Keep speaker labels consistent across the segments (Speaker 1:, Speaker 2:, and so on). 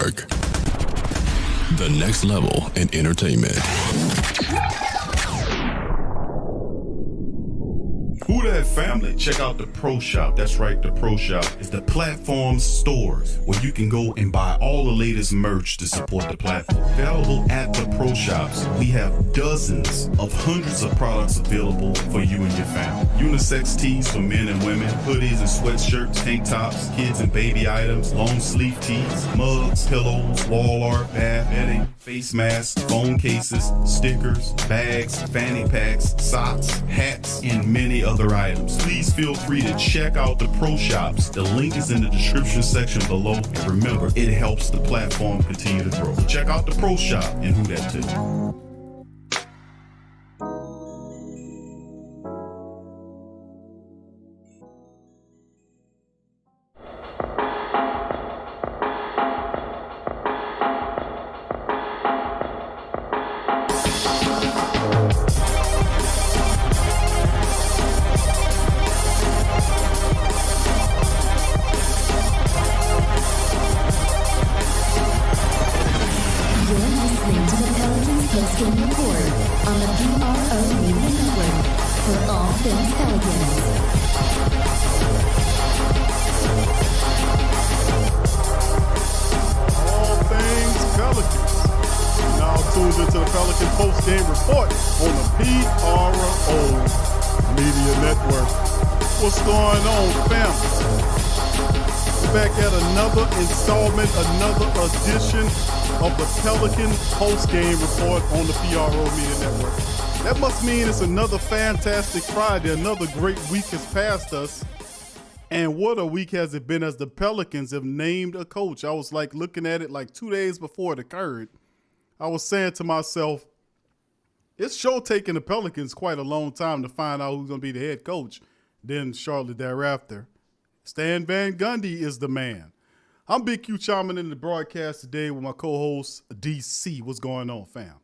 Speaker 1: Network. The next level in entertainment.
Speaker 2: Who that family? Check out the Pro Shop. That's right, the Pro Shop is the platform stores where you can go and buy all the latest merch to support the platform. Available at the Pro Shops, we have dozens of hundreds of products available for you and your family. Unisex tees for men and women, hoodies and sweatshirts, tank tops, kids and baby items, long sleeve tees, mugs, pillows, wall art, bath bedding, face masks, phone cases, stickers, bags, fanny packs, socks, hats, and many other items. Please feel free to check out the Pro Shops. The link is in the description section below. And remember, it helps the platform continue to grow. So check out the Pro Shop and who that too. Another edition of the Pelican post-game report on the PRO Media Network. That must mean it's another fantastic Friday. Another great week has passed us. And what a week has it been as the Pelicans have named a coach. I was like looking at it like 2 days before it occurred. I was saying to myself, it's sure taking the Pelicans quite a long time to find out who's going to be the head coach. Then shortly thereafter, Stan Van Gundy is the man. I'm Big Q chiming in the broadcast today with my co-host, DC. What's going on, fam?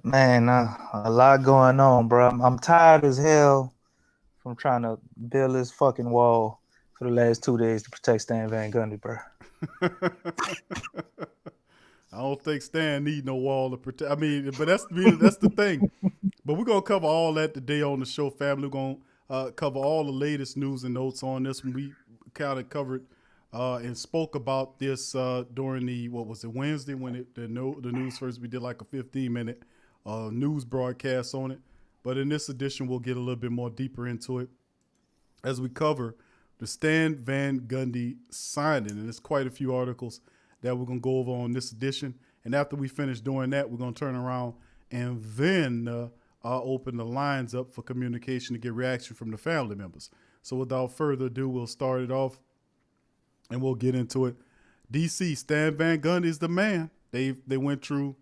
Speaker 3: Man, a lot going on, bro. I'm tired as hell from trying to build this fucking wall for the last 2 days to protect Stan Van Gundy, bro.
Speaker 2: I don't think Stan need no wall to protect. I mean, but that's the thing. But we're going to cover all that today on the show, family. We're going to cover all the latest news and notes on this one. We kind of covered and spoke about this during the, Wednesday when the news first, we did like a 15-minute news broadcast on it. But in this edition, we'll get a little bit more deeper into it as we cover the Stan Van Gundy signing. And there's quite a few articles that we're going to go over on this edition. And after we finish doing that, we're going to turn around and then open the lines up for communication to get reaction from the family members. So without further ado, we'll start it off. And we'll get into it. DC, Stan Van Gundy is the man. They went through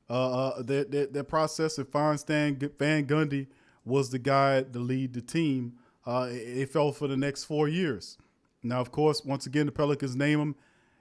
Speaker 2: their process and found Stan Van Gundy was the guy to lead the team. It fell for the next 4 years. Now, of course, once again, the Pelicans name him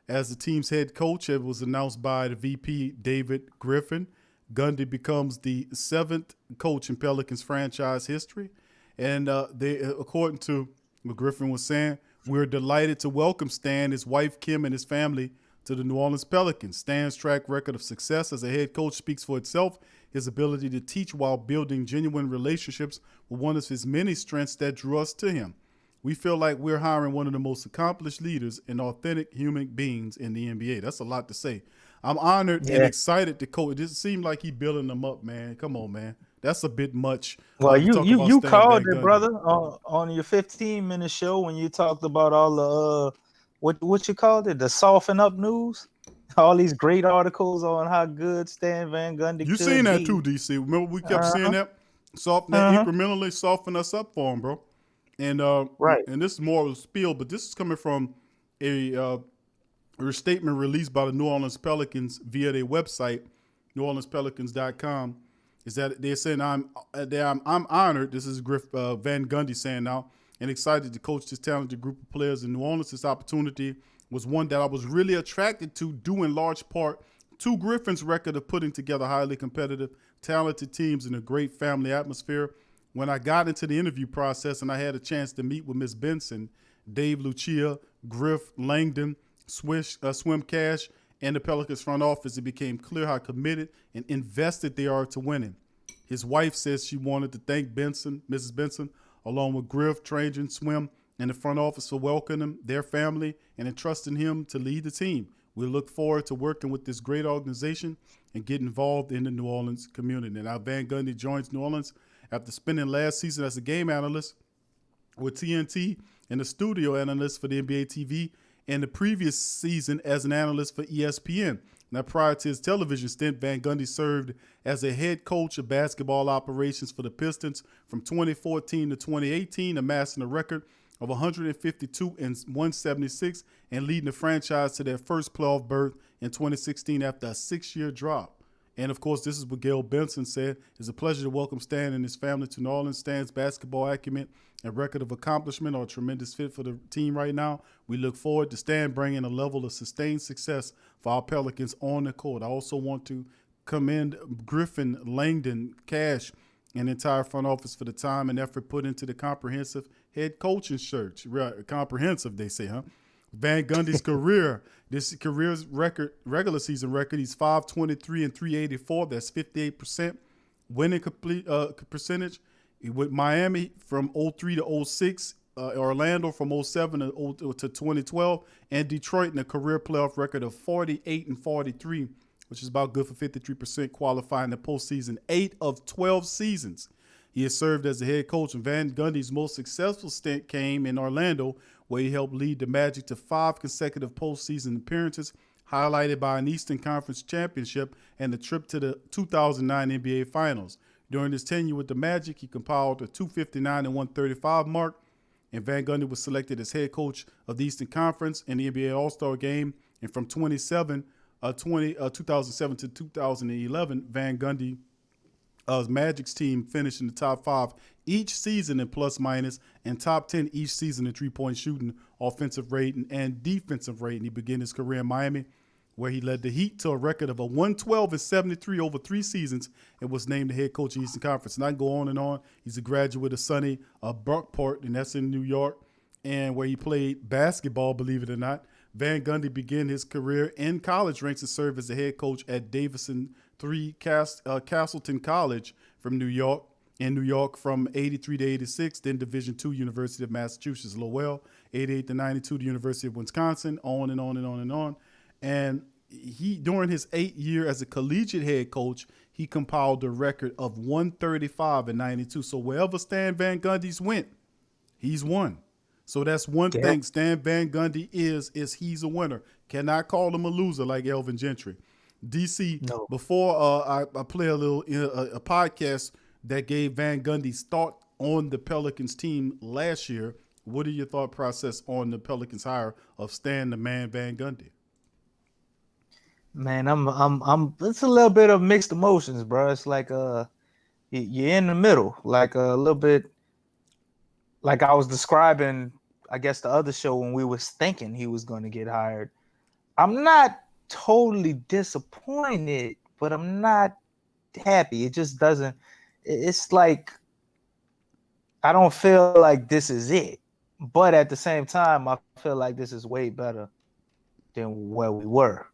Speaker 2: as the team's head coach. It was announced by the VP, David Griffin. Gundy becomes the 7th coach in Pelicans franchise history. And according to what Griffin was saying, we're delighted to welcome Stan, his wife Kim, and his family to the New Orleans Pelicans. Stan's track record of success as a head coach speaks for itself. His ability to teach while building genuine relationships were one of his many strengths that drew us to him. We feel like we're hiring one of the most accomplished leaders and authentic human beings in the NBA. That's a lot to say. I'm honored and excited to coach. It just seemed like he building them up, man. Come on, man. That's a bit much.
Speaker 3: Well, you called it, brother, on your 15-minute show when you talked about all the what you called it, the soften up news, all these great articles on how good Stan Van Gundy.
Speaker 2: You seen that too, DC? Remember we kept seeing that, incrementally soften us up for him, bro. And
Speaker 3: right.
Speaker 2: And this is more of a spiel, but this is coming from a statement released by the New Orleans Pelicans via their website, NewOrleansPelicans.com. Is that they're saying I'm honored. This is Van Gundy saying now, and excited to coach this talented group of players in New Orleans. This opportunity was one that I was really attracted to, due in large part to Griffin's record of putting together highly competitive, talented teams in a great family atmosphere. When I got into the interview process and I had a chance to meet with Ms. Benson, Dave Lucia, Griff Langdon, Swim Cash, and the Pelicans front office, it became clear how committed and invested they are to winning. His wife says she wanted to thank Mrs. Benson, along with Griff, Trajan, Swim, and the front office for welcoming their family and entrusting him to lead the team. We look forward to working with this great organization and get involved in the New Orleans community. Now, Van Gundy joins New Orleans after spending last season as a game analyst with TNT and a studio analyst for the NBA TV, and the previous season as an analyst for ESPN. Now, prior to his television stint, Van Gundy served as a head coach of basketball operations for the Pistons from 2014 to 2018, amassing a record of 152 and 176 and leading the franchise to their first playoff berth in 2016 after a 6-year drop. And, of course, this is what Gail Benson said. It's a pleasure to welcome Stan and his family to New Orleans. Stan's basketball acumen and record of accomplishment are a tremendous fit for the team right now. We look forward to Stan bringing a level of sustained success for our Pelicans on the court. I also want to commend Griffin, Langdon, Cash, and the entire front office for the time and effort put into the comprehensive head coaching search. Comprehensive, they say, huh? Van Gundy's career's record, regular season record, he's 523 and 384. That's 58% winning complete percentage. With Miami from 03 to 06, Orlando from 07 to 2012, and Detroit in a career playoff record of 48 and 43, which is about good for 53%, qualifying the postseason 8 of 12 seasons. He has served as the head coach, and Van Gundy's most successful stint came in Orlando, where he helped lead the Magic to 5 consecutive postseason appearances, highlighted by an Eastern Conference championship and the trip to the 2009 NBA Finals. During his tenure with the Magic, he compiled a 259 and 135 mark, and Van Gundy was selected as head coach of the Eastern Conference in the NBA All-Star Game. And from 2007 to 2011, Van Gundy Magic's team finished in the top 5 each season in plus minus and top 10 each season in three-point shooting, offensive rating, and defensive rating. He began his career in Miami, where he led the Heat to a record of a 112 and 73 over 3 seasons and was named the head coach of the Eastern Conference. And I can go on and on. He's a graduate of SUNY Brockport, and that's in New York, and where he played basketball, believe it or not. Van Gundy began his career in college ranks and served as a head coach at Davidson III Castleton College from New York from 83 to 86, then Division II University of Massachusetts Lowell, 88 to 92 the University of Wisconsin, on and on and on and on. And he, during his 8 year as a collegiate head coach, he compiled a record of 135 and 92. So wherever Stan Van Gundy's went, he's won. So that's one thing Stan Van Gundy is he's a winner. Cannot call him a loser like Elvin Gentry. DC, no. Before I play a little a podcast that gave Van Gundy's thought on the Pelicans team last year, what are your thought process on the Pelicans hire of Stan the Man Van Gundy?
Speaker 3: Man, I'm it's a little bit of mixed emotions, bro. It's like you're in the middle, like a little bit like I was describing, I guess, the other show when we was thinking he was going to get hired. I'm not totally disappointed, but I'm not happy. It just doesn't. It's like I don't feel like this is it, but at the same time, I feel like this is way better than where we were.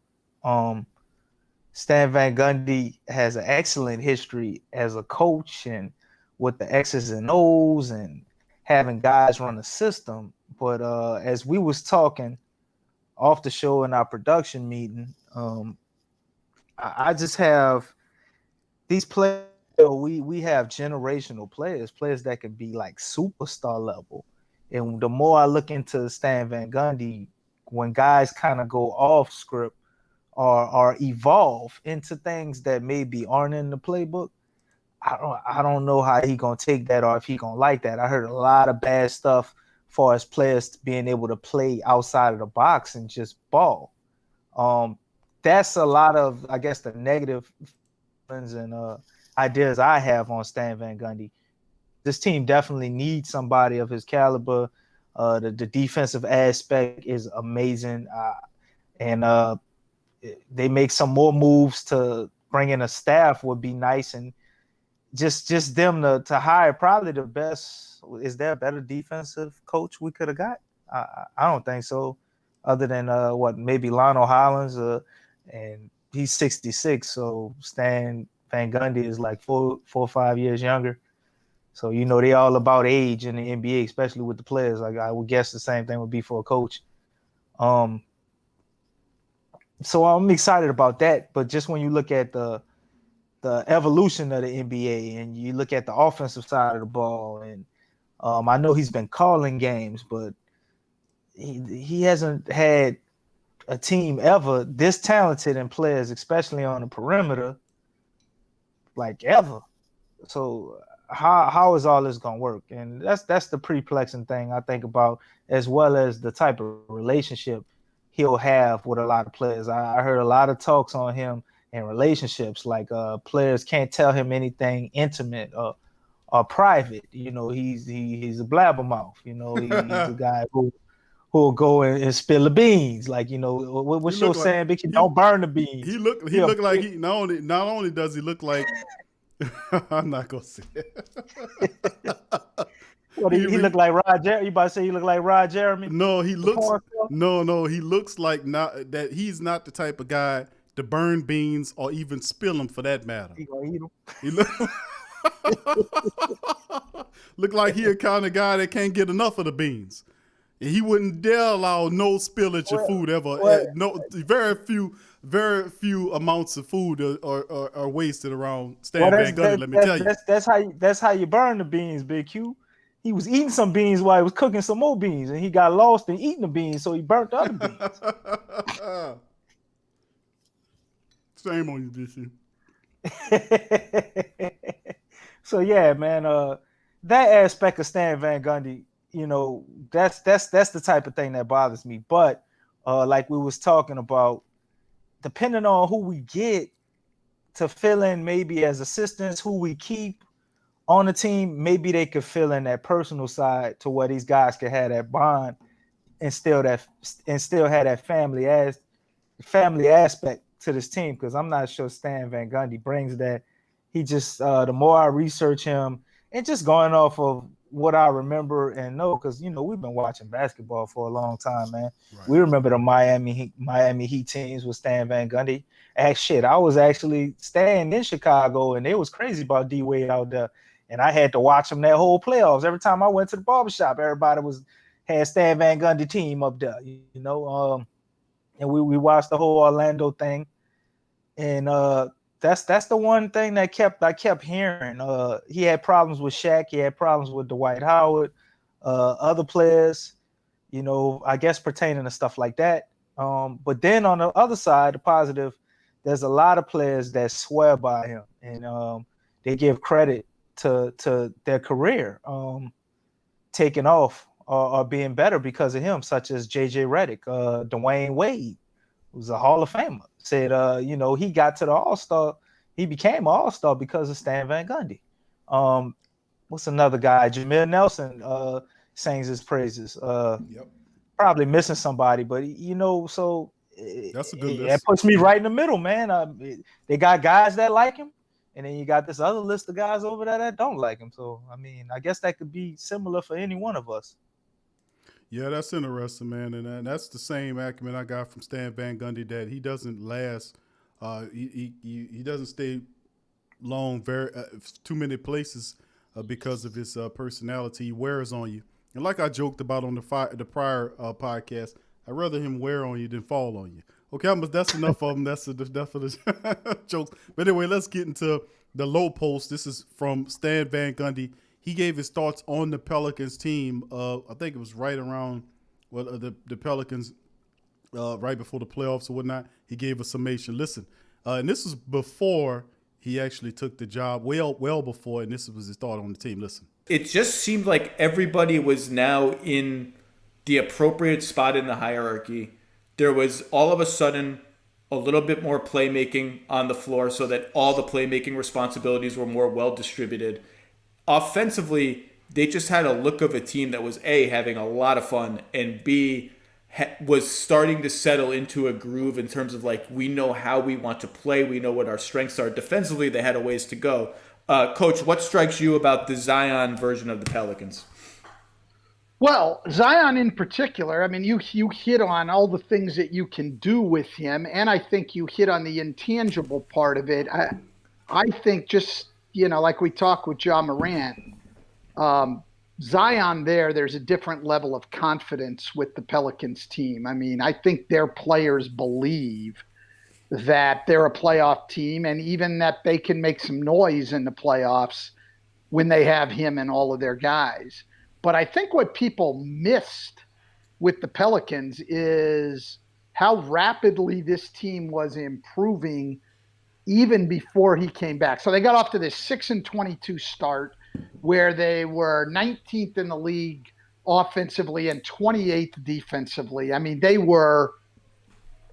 Speaker 3: Stan Van Gundy has an excellent history as a coach and with the X's and O's and having guys run the system. But as we was talking off the show in our production meeting, I just have these players. We have generational players that can be like superstar level. And the more I look into Stan Van Gundy, when guys kind of go off script or evolve into things that maybe aren't in the playbook, I don't know how he gonna take that or if he gonna like that. I heard a lot of bad stuff for as players being able to play outside of the box and just ball. That's a lot of, I guess, the negative and ideas I have on Stan Van Gundy. This team definitely needs somebody of his caliber. The defensive aspect is amazing, and they make some more moves to bring in a staff would be nice, and just them to hire probably the best. Is there a better defensive coach we could have got? I don't think so. other than maybe Lionel Hollins, and he's 66. So Stan Van Gundy is like 4 or 5 years younger. So they all about age in the NBA, especially with the players. Like I would guess the same thing would be for a coach. So I'm excited about that. But just when you look at the evolution of the NBA and you look at the offensive side of the ball, and I know he's been calling games, but he hasn't had a team ever this talented in players, especially on the perimeter, like ever. So how is all this gonna work? And that's the perplexing thing I think about, as well as the type of relationship he'll have with a lot of players. I heard a lot of talks on him and relationships, like players can't tell him anything intimate or private. He's a blabbermouth. He's a guy who'll go and spill the beans. Like, what's your saying, Big? Don't burn the beans.
Speaker 2: He look like he not only does he look like I'm not gonna say it.
Speaker 3: What he look like Rod Jeremy? You about to say he look like Rod Jeremy?
Speaker 2: No, he looks he looks like not that he's not the type of guy to burn beans or even spill them for that matter.
Speaker 3: He gonna eat them.
Speaker 2: He look like he a kind of guy that can't get enough of the beans. He wouldn't dare allow no spillage of food ever. No, very few amounts of food are wasted around Stan Van Gundy. Let me tell you.
Speaker 3: That's how you burn the beans, Big Q. He was eating some beans while he was cooking some more beans, and he got lost in eating the beans, so he burnt the other beans.
Speaker 2: Shame on you, DC.
Speaker 3: So yeah, man. That aspect of Stan Van Gundy, that's the type of thing that bothers me. But like we was talking about, depending on who we get to fill in, maybe as assistants, who we keep on the team, maybe they could fill in that personal side to where these guys could have that bond and still have that family aspect to this team. Because I'm not sure Stan Van Gundy brings that. He just the more I research him and just going off of what I remember and know, because we've been watching basketball for a long time, man. Right. We remember the Miami Heat teams with Stan Van Gundy. I was actually staying in Chicago, and it was crazy about D Wade out there, and I had to watch him that whole playoffs. Every time I went to the barbershop, everybody had Stan Van Gundy team up there, and we watched the whole Orlando thing, and that's the one thing that I kept hearing. He had problems with Shaq. He had problems with Dwight Howard, other players, I guess pertaining to stuff like that. But then on the other side, the positive, there's a lot of players that swear by him, and they give credit to their career taking off or being better because of him, such as J.J. Redick, Dwayne Wade, who's a Hall of Famer, said, he got to the All-Star. He became an All-Star because of Stan Van Gundy. What's another guy? Jameer Nelson sings his praises.
Speaker 2: Yep.
Speaker 3: Probably missing somebody, but so
Speaker 2: that's a good list.
Speaker 3: That puts me right in the middle, man. They got guys that like him, and then you got this other list of guys over there that don't like him. So I guess that could be similar for any one of us.
Speaker 2: Yeah, that's interesting, man, and that's the same acumen I got from Stan Van Gundy, that he doesn't last. He doesn't stay long too many places because of his personality. He wears on you, and like I joked about on the prior podcast, I'd rather him wear on you than fall on you. Okay, that's enough of them. That's enough of the jokes. But anyway, let's get into the low post. This is from Stan Van Gundy. He gave his thoughts on the Pelicans team. I think it was right around the Pelicans right before the playoffs or whatnot. He gave a summation. Listen, and this was before he actually took the job, well before, and this was his thought on the team. Listen.
Speaker 4: It just seemed like everybody was now in the appropriate spot in the hierarchy. There was all of a sudden a little bit more playmaking on the floor so that all the playmaking responsibilities were more well distributed. Offensively, they just had a look of a team that was A, having a lot of fun, and B, was starting to settle into a groove in terms of like, we know how we want to play, we know what our strengths are. Defensively, they had a ways to go. Coach, what strikes you about the Zion version of the Pelicans?
Speaker 5: Well, Zion in particular, I mean, you hit on all the things that you can do with him, and I think you hit on the intangible part of it. I think just like we talked with John Morant, um, Zion there's a different level of confidence with the Pelicans team. I mean, I think their players believe that they're a playoff team, and even that they can make some noise in the playoffs when they have him and all of their guys. But I think what people missed with the Pelicans is how rapidly this team was improving even before he came back. So they got off to this 6-22 start where they were 19th in the league offensively and 28th defensively. I mean, they were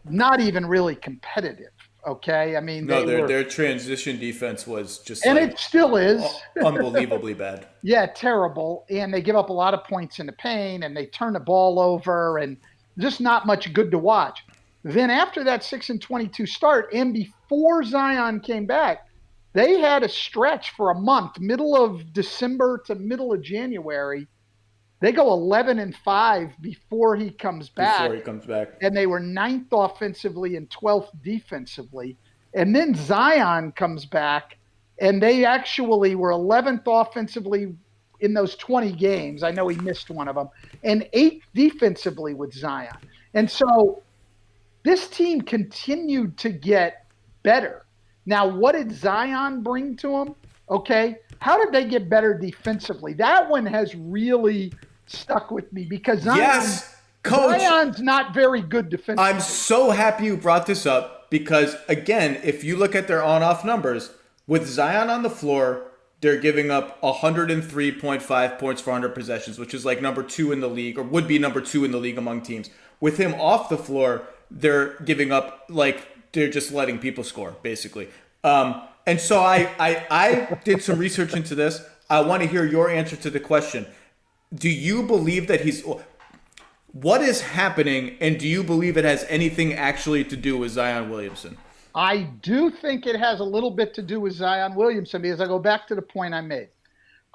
Speaker 5: not even really competitive. Okay, I mean,
Speaker 4: no, their transition defense was just
Speaker 5: and it still is
Speaker 4: unbelievably bad.
Speaker 5: Yeah, terrible. And they give up a lot of points in the paint, and they turn the ball over, and just not much good to watch. Then after that 6-22 start, and before Zion came back, they had a stretch for a month, middle of December to middle of January. They go 11-5 before he comes back. And they were 9th offensively and 12th defensively. And then Zion comes back, and they actually were 11th offensively in those 20 games. I know he missed one of them. And 8th defensively with Zion. And so this team continued to get better. Now, what did Zion bring to them? Okay. How did they get better defensively? That one has really stuck with me because Zion's not very good defensively.
Speaker 4: I'm so happy you brought this up because, again, if you look at their on-off numbers, with Zion on the floor, they're giving up 103.5 points for 100 possessions, which is like number 2 in the league, or would be number 2 in the league among teams. With him off the floor, they're giving up, they're just letting people score, basically. And so I did some research into this. I want to hear your answer to the question. Do you believe that what is happening, and do you believe it has anything actually to do with Zion Williamson?
Speaker 5: I do think it has a little bit to do with Zion Williamson because I go back to the point I made.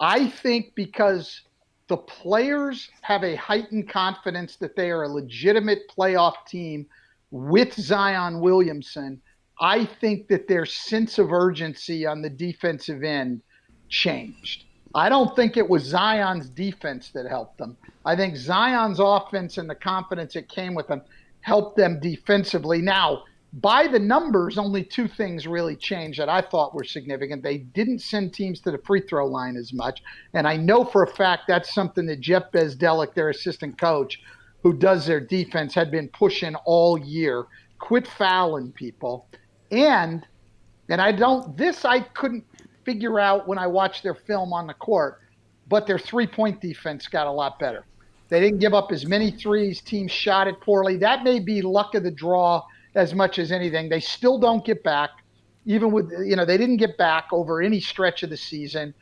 Speaker 5: I think because the players have a heightened confidence that they are a legitimate playoff team with Zion Williamson, I think that their sense of urgency on the defensive end changed. I don't think it was Zion's defense that helped them. I think Zion's offense and the confidence that came with them helped them defensively. Now, by the numbers, only 2 things really changed that I thought were significant. They didn't send teams to the free throw line as much. And I know for a fact that's something that Jeff Bezdelic, their assistant coach, who does their defense, had been pushing all year. Quit fouling people. And I couldn't figure out when I watched their film on the court, but their 3-point defense got a lot better. They didn't give up as many threes. Teams shot it poorly. That may be luck of the draw as much as anything. They still don't get back, even with, they didn't get back over any stretch of the season.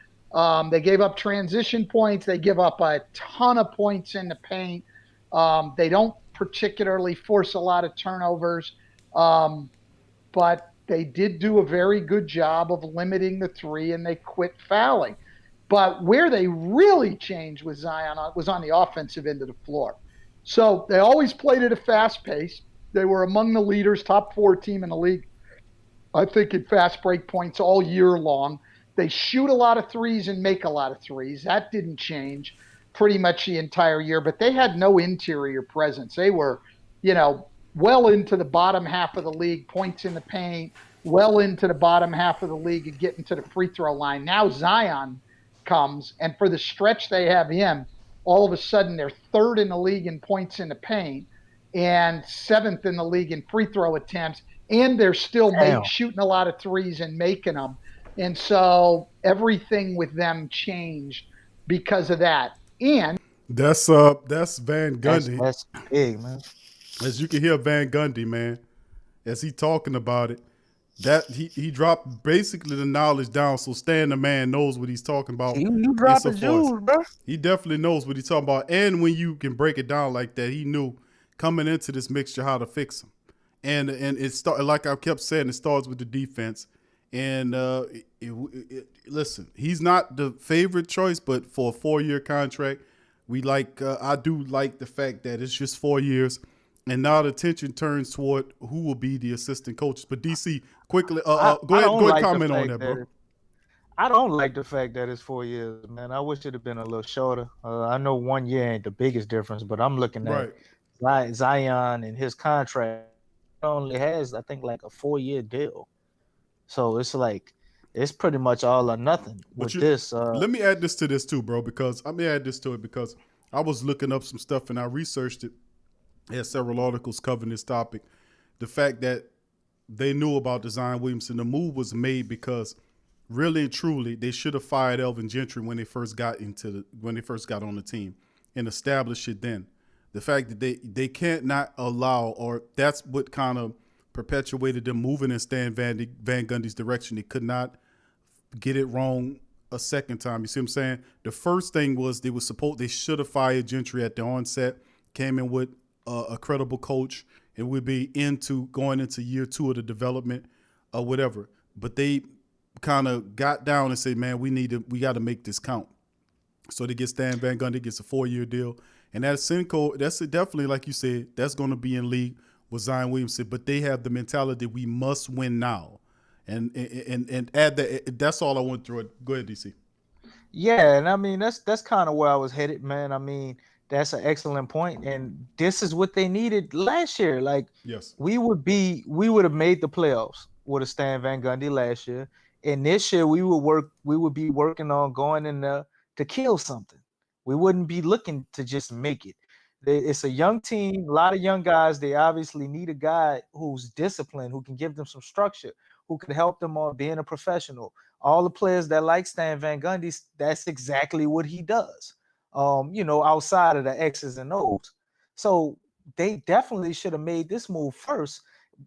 Speaker 5: They gave up transition points. They give up a ton of points in the paint. They don't particularly force a lot of turnovers, but they did do a very good job of limiting the 3, and they quit fouling. But where they really changed with Zion was on the offensive end of the floor. So they always played at a fast pace. They were among the leaders, top 4 team in the league, I think, in fast break points all year long. They shoot a lot of threes and make a lot of threes. That didn't change pretty much the entire year, but they had no interior presence. They were, well into the bottom half of the league, points in the paint, well into the bottom half of the league and getting to the free throw line. Now Zion comes, and for the stretch they have him, all of a sudden they're 3rd in the league in points in the paint and 7th in the league in free throw attempts, and they're still shooting a lot of threes and making them. And so everything with them changed because of that. And
Speaker 2: that's Van Gundy.
Speaker 3: That's big, man.
Speaker 2: As you can hear Van Gundy, man, as he talking about it, that he dropped basically the knowledge down so Stan the man knows what he's talking about.
Speaker 3: You dropping jewels, bro.
Speaker 2: He definitely knows what he's talking about. And when you can break it down like that, he knew coming into this mixture how to fix them. And it like I kept saying, it starts with the defense. And listen, he's not the favorite choice, but for a 4-year contract I do like the fact that it's just 4 years, and now the attention turns toward who will be the assistant coaches. But DC, quickly, go
Speaker 3: I
Speaker 2: ahead,
Speaker 3: don't like
Speaker 2: comment
Speaker 3: the
Speaker 2: on
Speaker 3: fact
Speaker 2: that, bro.
Speaker 3: I don't like the fact that it's 4 years, man. I wish it'd have been a little shorter. I know 1 year ain't the biggest difference, but I'm looking at Zion and his contract only has, I think, like a 4-year deal. So it's like it's pretty much all or nothing with this.
Speaker 2: Let me add this to this too, bro, because I was looking up some stuff and I researched it. I had several articles covering this topic. The fact that they knew about the Zion Williamson, the move was made because really and truly they should have fired Elvin Gentry when they first got on the team and established it then. The fact that they can't not allow, or that's what kind of perpetuated them moving in Stan Van Gundy's direction. They could not get it wrong a second time. You see what I'm saying? The first thing was they should have fired Gentry at the onset, came in with a credible coach, and would be going into year 2 of the development or whatever. But they kind of got down and said, man, we got to make this count. So they get Stan Van Gundy, gets a 4-year deal. And that's definitely, like you said, that's going to be in league with Zion Williamson. But they have the mentality we must win now. And add that. That's all I went through it. Go ahead, DC.
Speaker 3: Yeah, and I mean that's kind of where I was headed, man. I mean, that's an excellent point, and this is what they needed last year. Like,
Speaker 2: yes,
Speaker 3: we would have made the playoffs with a Stan Van Gundy last year, and this year we would be working on going in there to kill something. We wouldn't be looking to just make it. It's a young team, a lot of young guys. They obviously need a guy who's disciplined, who can give them some structure, who can help them on being a professional. All the players that like Stan Van Gundy, that's exactly what he does. Outside of the X's and O's. So they definitely should have made this move first.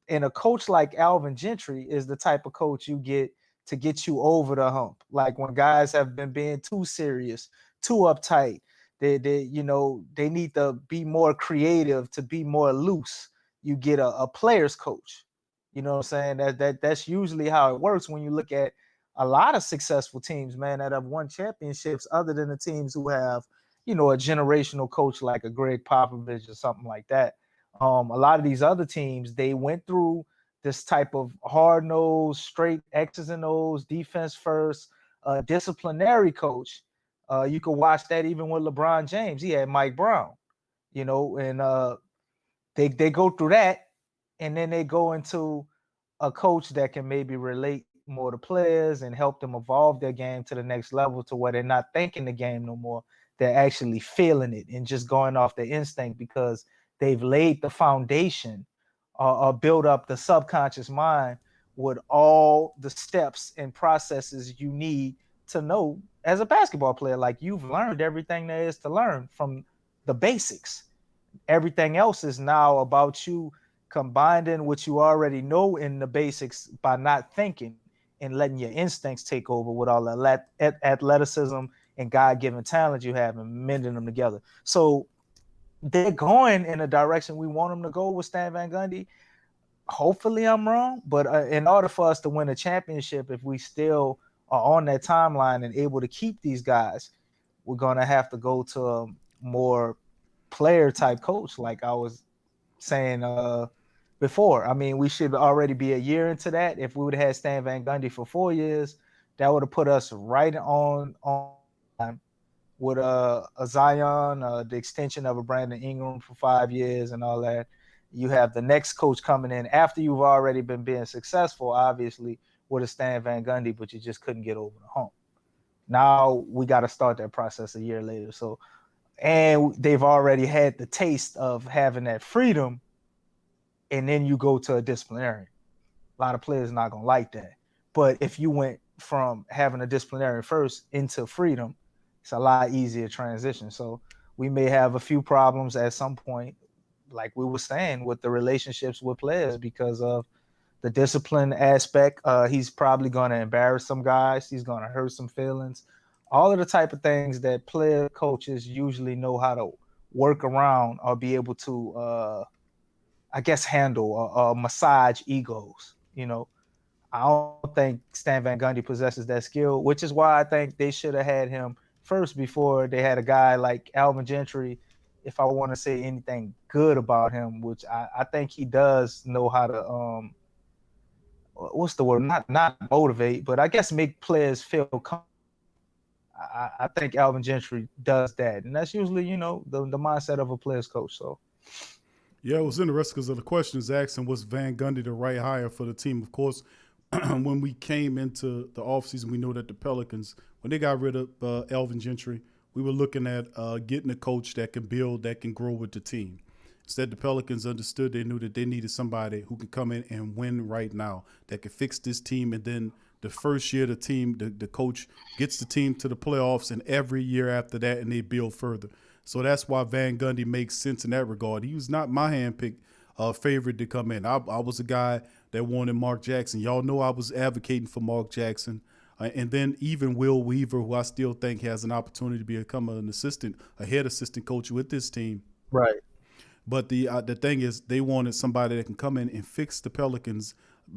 Speaker 3: And a coach like Alvin Gentry is the type of coach you get to get you over the hump. Like when guys have been being too serious, too uptight, they need to be more creative, to be more loose. You get a player's coach. You know what I'm saying? That's usually how it works when you look at a lot of successful teams, man, that have won championships, other than the teams who have, a generational coach like a Greg Popovich or something like that. A lot of these other teams, they went through this type of hard-nosed, straight X's and O's, defense first, disciplinary coach. You could watch that even with LeBron James. He had Mike Brown, and they go through that, and then they go into a coach that can maybe relate more to players and help them evolve their game to the next level, to where they're not thinking the game no more. They're actually feeling it and just going off the instinct, because they've laid the foundation or build up the subconscious mind with all the steps and processes you need to know as a basketball player. Like, you've learned everything there is to learn from the basics. Everything else is now about you combining what you already know in the basics by not thinking and letting your instincts take over with all the athleticism and God-given talent you have, and mending them together. So they're going in a direction we want them to go with Stan Van Gundy. Hopefully I'm wrong, but in order for us to win a championship, if we still are on that timeline and able to keep these guys, we're going to have to go to a more player-type coach, like I was saying before. I mean, we should already be a year into that. If we would have had Stan Van Gundy for 4 years, that would have put us right on time with a Zion, the extension of a Brandon Ingram for 5 years and all that. You have the next coach coming in after you've already been being successful, obviously, with a Stan Van Gundy, but you just couldn't get over the hump. Now we got to start that process a year later. So, and they've already had the taste of having that freedom, and then you go to a disciplinarian. A lot of players not going to like that. But if you went from having a disciplinarian first into freedom, it's a lot easier transition. So we may have a few problems at some point, like we were saying, with the relationships with players because of the discipline aspect. He's probably going to embarrass some guys. He's going to hurt some feelings. All of the type of things that player coaches usually know how to work around or be able to, handle or massage egos. I don't think Stan Van Gundy possesses that skill, which is why I think they should have had him first before they had a guy like Alvin Gentry. If I want to say anything good about him, which I think he does know how to what's the word? Not motivate, but I guess make players feel comfortable. I think Alvin Gentry does that, and that's usually the mindset of a player's coach. So
Speaker 2: Yeah, it was interesting because of the questions asking, was Van Gundy the right hire for the team? Of course, when we came into the offseason, we know that the Pelicans, when they got rid of Alvin Gentry, we were looking at getting a coach that can build, that can grow with the team. Instead, the Pelicans understood, they knew that they needed somebody who could come in and win right now, that could fix this team. And then the first year, the coach gets the team to the playoffs, and every year after that, and they build further. So that's why Van Gundy makes sense in that regard. He was not my handpicked favorite to come in. I was a guy that wanted Mark Jackson. Y'all know I was advocating for Mark Jackson. And then even Will Weaver, who I still think has an opportunity to become a head assistant coach with this team.
Speaker 3: Right.
Speaker 2: But the thing is, they wanted somebody that can come in and fix the Pelicans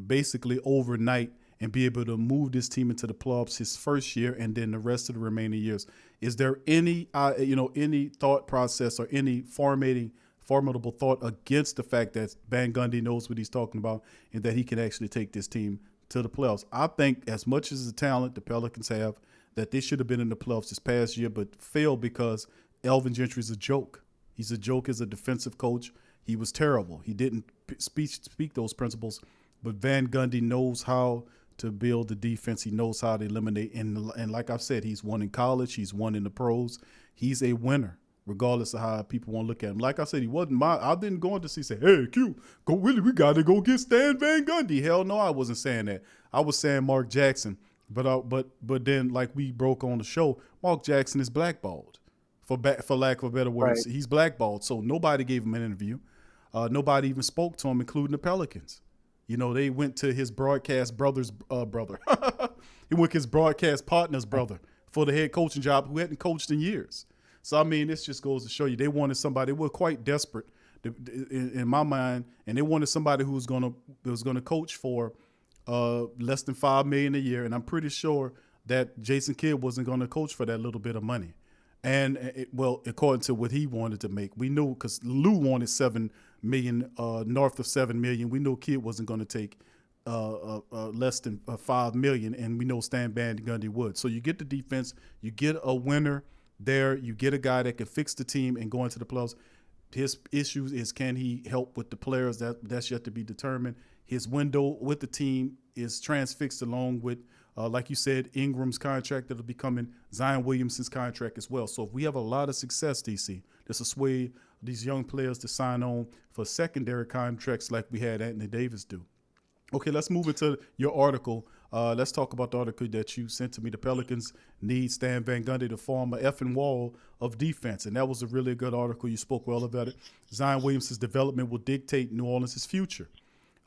Speaker 2: basically overnight and be able to move this team into the playoffs his first year and then the rest of the remaining years. Is there any any thought process or any formidable thought against the fact that Van Gundy knows what he's talking about and that he can actually take this team to the playoffs? I think as much as the talent the Pelicans have, that they should have been in the playoffs this past year, but failed because Alvin Gentry is a joke. He's a joke as a defensive coach. He was terrible. He didn't speak those principles. But Van Gundy knows how to build the defense. He knows how to eliminate. And like I've said, he's won in college. He's won in the pros. He's a winner, regardless of how people want to look at him. Like I said, he wasn't I didn't go on to say, hey, Q, we got to go get Stan Van Gundy. Hell no, I wasn't saying that. I was saying Mark Jackson. But then, like we broke on the show, Mark Jackson is blackballed. For lack of a better words, right. He's blackballed. So nobody gave him an interview. Nobody even spoke to him, including the Pelicans. They went to his broadcast brother's brother. He went to his broadcast partner's brother for the head coaching job who hadn't coached in years. So, I mean, this just goes to show you they wanted somebody. They were quite desperate in my mind, and they wanted somebody who was going to coach for less than $5 million a year. And I'm pretty sure that Jason Kidd wasn't going to coach for that little bit of money. And according to what he wanted to make, we knew because Lou wanted $7 million, north of $7 million. We knew Kidd wasn't going to take less than $5 million, and we know Stan Van Gundy would. So you get the defense, you get a winner there, you get a guy that can fix the team and go into the playoffs. His issue is, can he help with the players? That's yet to be determined. His window with the team is transfixed along with, like you said, Ingram's contract that'll be coming, Zion Williamson's contract as well. So if we have a lot of success, DC, this will sway these young players to sign on for secondary contracts like we had Anthony Davis do. Okay, let's move into your article. Let's talk about the article that you sent to me. The Pelicans need Stan Van Gundy to form an effing wall of defense. And that was a really good article. You spoke well about it. Zion Williamson's development will dictate New Orleans' future.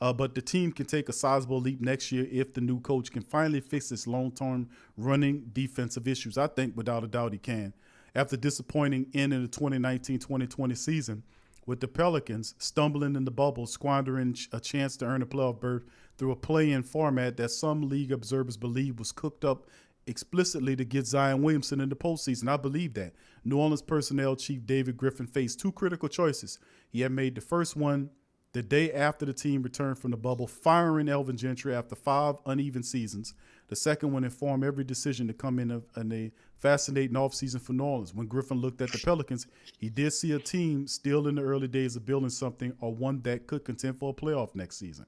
Speaker 2: But the team can take a sizable leap next year if the new coach can finally fix its long-term running defensive issues. I think without a doubt he can. After disappointing end in the 2019-2020 season, with the Pelicans stumbling in the bubble, squandering a chance to earn a playoff berth through a play-in format that some league observers believe was cooked up explicitly to get Zion Williamson in the postseason. I believe that. New Orleans personnel chief David Griffin faced two critical choices. He had made the first one the day after the team returned from the bubble, firing Alvin Gentry after 5 uneven seasons. The second one informed every decision to come in a fascinating offseason for New Orleans. When Griffin looked at the Pelicans, he did see a team still in the early days of building something, or one that could contend for a playoff next season.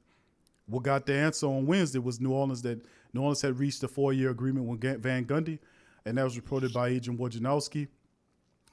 Speaker 2: What got the answer on Wednesday was New Orleans had reached a 4-year agreement with Van Gundy, and that was reported by Adrian Wojnarowski.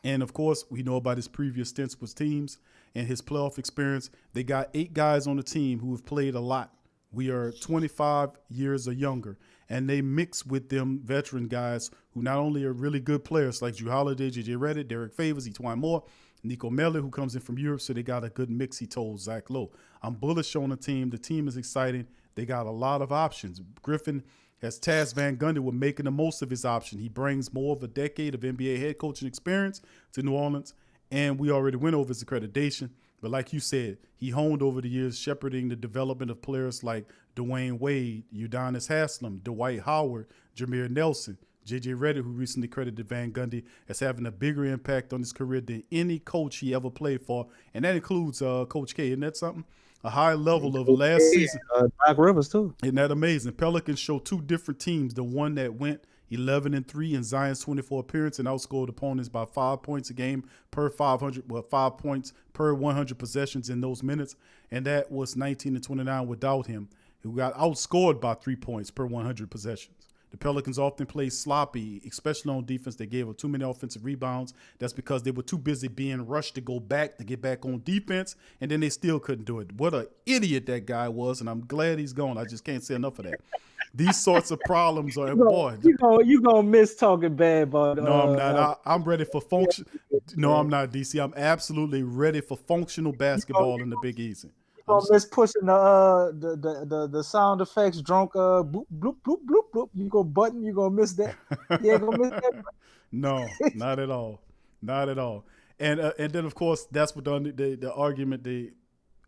Speaker 2: And, of course, we know about his previous stints with teams and his playoff experience. They got 8 guys on the team who have played a lot. We are 25 years or younger, and they mix with them veteran guys who not only are really good players like Drew Holiday, J.J. Redick, Derek Favors, Etwan Moore, Nico Melli, who comes in from Europe, so they got a good mix, he told Zach Lowe. I'm bullish on the team. The team is exciting. They got a lot of options. Griffin has tasked Van Gundy with making the most of his option. He brings more of a decade of NBA head coaching experience to New Orleans, and we already went over his accreditation. But like you said, he honed over the years, shepherding the development of players like Dwayne Wade, Udonis Haslem, Dwight Howard, Jameer Nelson, J.J. Redick, who recently credited Van Gundy as having a bigger impact on his career than any coach he ever played for, and that includes Coach K. Isn't that something? A high level of last season.
Speaker 3: Doc Rivers too.
Speaker 2: Isn't that amazing? Pelicans show two different teams. The one that went 11-3 in Zion's 24 appearance and outscored opponents by 5 points a game per 5 points per 100 possessions in those minutes, and that was 19-29 without him, who got outscored by 3 points per 100 possessions. The Pelicans often play sloppy, especially on defense. They gave up too many offensive rebounds. That's because they were too busy being rushed to go back to get back on defense, and then they still couldn't do it. What an idiot that guy was, and I'm glad he's gone. I just can't say enough of that. These sorts of problems are boy.
Speaker 3: You gonna miss talking bad about.
Speaker 2: No, I'm not. I'm ready for function. No, I'm not, DC. I'm absolutely ready for functional basketball in the Big East.
Speaker 3: Gonna miss pushing the sound effects drunk bloop bloop bloop bloop bloop. You gonna miss that. You ain't gonna miss that.
Speaker 2: No, not at all. Not at all. And then of course that's what the argument the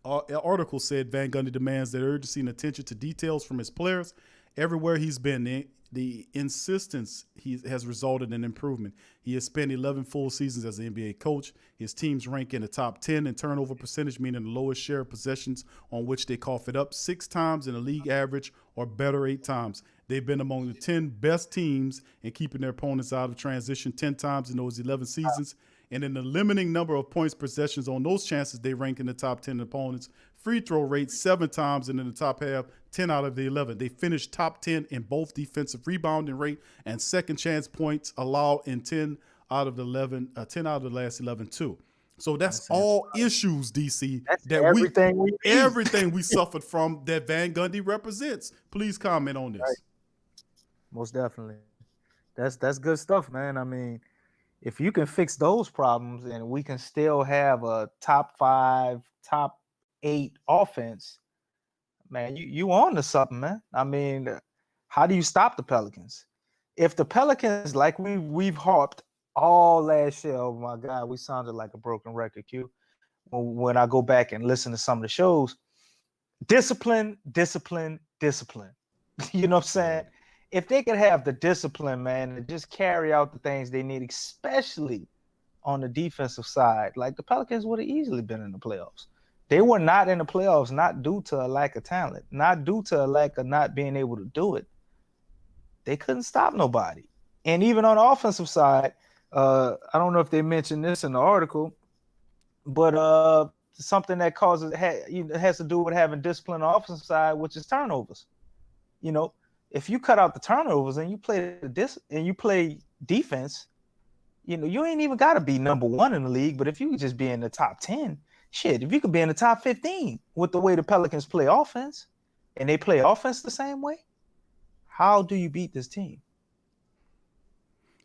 Speaker 2: article said. Van Gundy demands that urgency and attention to details from his players. Everywhere he's been, the insistence has resulted in improvement. He has spent 11 full seasons as an NBA coach. His teams rank in the top 10 in turnover percentage, meaning the lowest share of possessions on which they cough it up 6 times in the league average or better 8 times. They've been among the 10 best teams in keeping their opponents out of transition 10 times in those 11 seasons. And in the limiting number of points possessions on those chances, they rank in the top 10 opponents. Free throw rate 7 times, and in the top half, 10 out of the 11. They finished top 10 in both defensive rebounding rate and second chance points allowed in 10 out of the last 11 too. So that's all issues, DC.
Speaker 3: That's
Speaker 2: that
Speaker 3: everything
Speaker 2: we suffered from that Van Gundy represents. Please comment on this.
Speaker 3: Right. Most definitely. That's good stuff, man. I mean, if you can fix those problems and we can still have a top 5, top 8 offense, man, you on to something, man. I mean, how do you stop the Pelicans? If the Pelicans, like we've harped all last year, oh my God, we sounded like a broken record, Q. When I go back and listen to some of the shows, discipline. You know what I'm saying? If they could have the discipline, man, to just carry out the things they need, especially on the defensive side, like the Pelicans would have easily been in the playoffs. They were not in the playoffs, not due to a lack of talent, not due to a lack of not being able to do it. They couldn't stop nobody. And even on the offensive side, I don't know if they mentioned this in the article, but something that has to do with having discipline on the offensive side, which is turnovers. You know, if you cut out the turnovers and you play defense, you know, you ain't even got to be number 1 in the league. But if you could just be in the top 10, shit, if you could be in the top 15 with the way the Pelicans play offense, and they play offense the same way, how do you beat this team?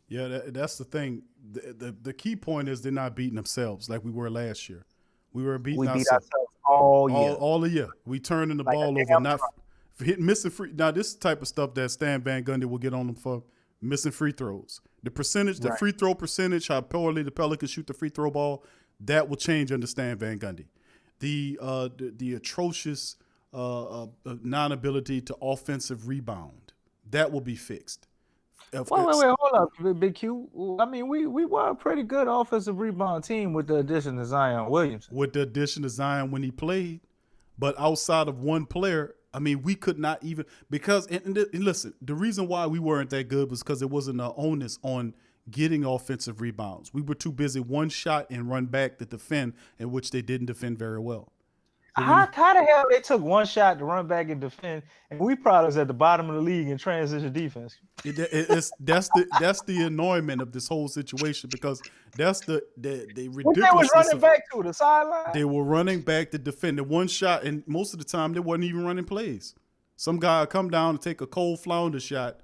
Speaker 2: Yeah, that's the thing. The key point is they're not beating themselves like we were last year. We beat ourselves
Speaker 3: all year.
Speaker 2: All the year. We turning the ball over, not missing free. Now, this is the type of stuff that Stan Van Gundy will get on them for, missing free throws. The percentage, the free throw percentage, how poorly the Pelicans shoot the free throw ball, that will change under Stan Van Gundy. The atrocious non-ability to offensive rebound, that will be fixed.
Speaker 3: Wait, hold up, Big Q. I mean, we were a pretty good offensive rebound team with the addition of Zion Williamson.
Speaker 2: With the addition of Zion when he played, but outside of one player, I mean, we could not even because and listen, the reason why we weren't that good was because it wasn't an onus on getting offensive rebounds. We were too busy one shot and run back to defend, in which they didn't defend very well.
Speaker 3: How the hell they took one shot to run back and defend, and we probably was at the bottom of the league in transition defense?
Speaker 2: That's the annoyment of this whole situation, because that's the ridiculousness.
Speaker 3: What they was running back to the sideline?
Speaker 2: They were running back to defend the one shot, and most of the time they wasn't even running plays. Some guy would come down and take a cold flounder shot,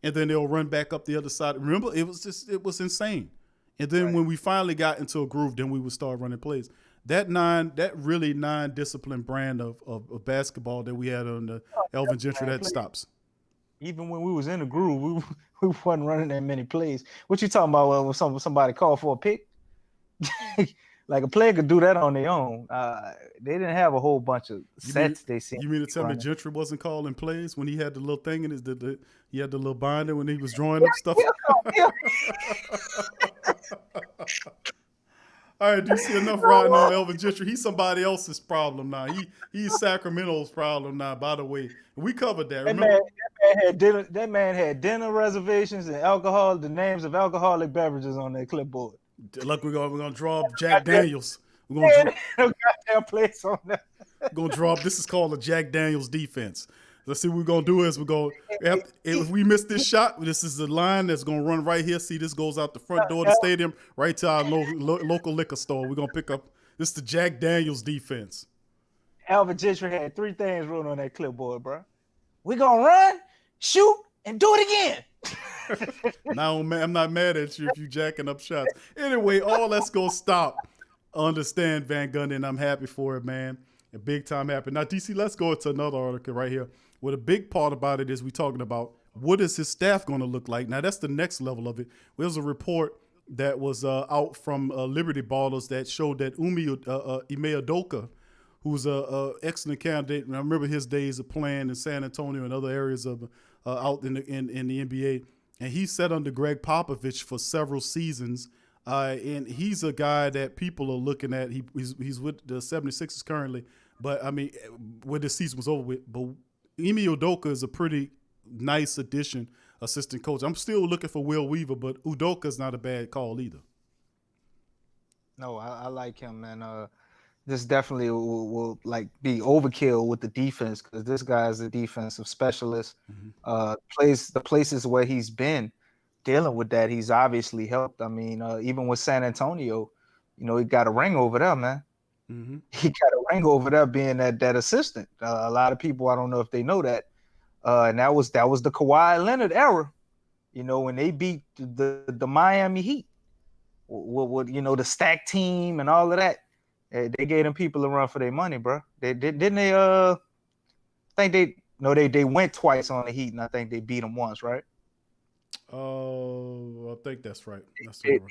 Speaker 2: and then they'll run back up the other side. Remember, it was insane. And then when we finally got into a groove, then we would start running plays. That really non-disciplined brand of basketball that we had on the Elvin Gentry, that stops.
Speaker 3: Even when we was in the groove, we wasn't running that many plays. What you talking about when somebody called for a pick? Like a player could do that on their own. They didn't have a whole bunch of sets. You
Speaker 2: mean to tell me Gentry wasn't calling plays when he had the little thing in he had the little binder when he was drawing up stuff?
Speaker 3: Yeah.
Speaker 2: All right, DC, enough riding on Elvin Gentry. He's somebody else's problem now. He's Sacramento's problem now, by the way. We covered that. Remember?
Speaker 3: That man had dinner reservations and alcohol, the names of alcoholic beverages on their clipboard.
Speaker 2: Look, we're gonna draw up Jack Daniels. We're gonna
Speaker 3: no goddamn place on that.
Speaker 2: gonna draw up. This is called a Jack Daniels defense. Let's see what we're gonna do is if we miss this shot, this is the line that's gonna run right here. See, this goes out the front door of the stadium right to our local liquor store. We're gonna pick up this is the Jack Daniels defense.
Speaker 3: Alvin Gentry had 3 things wrote on that clipboard, bro. We're gonna run, shoot, and do it again.
Speaker 2: Now I'm not mad at you if you jacking up shots. Anyway, all that's gonna stop. Understand Van Gundy, and I'm happy for it, man. And big time happy. Now, DC, let's go into another article right here. Well, the big part about it is we talking about what is his staff going to look like. Now, that's the next level of it. There's a report that was out from Liberty Ballers that showed that Ime Udoka, who's a excellent candidate, and I remember his days of playing in San Antonio and other areas of out in the NBA, and he sat under Greg Popovich for several seasons. And he's a guy that people are looking at. He's with the 76ers currently, but I mean, when the season was over with. But Ime Udoka is a pretty nice addition, assistant coach. I'm still looking for Will Weaver, but Udoka's not a bad call either.
Speaker 3: No, I like him, man. This definitely will like be overkill with the defense because this guy is a defensive specialist. Plays the places where he's been dealing with that, he's obviously helped. I mean, even with San Antonio, he got a ring over there, man. He got a ring over there being that assistant. A lot of people, I don't know if they know that, and that was the Kawhi Leonard era. When they beat the Miami Heat, with the stack team and all of that, they gave them people a run for their money, bro. They didn't they? I think they went twice on the Heat, and I think they beat them once, right?
Speaker 2: Oh, I think that's right.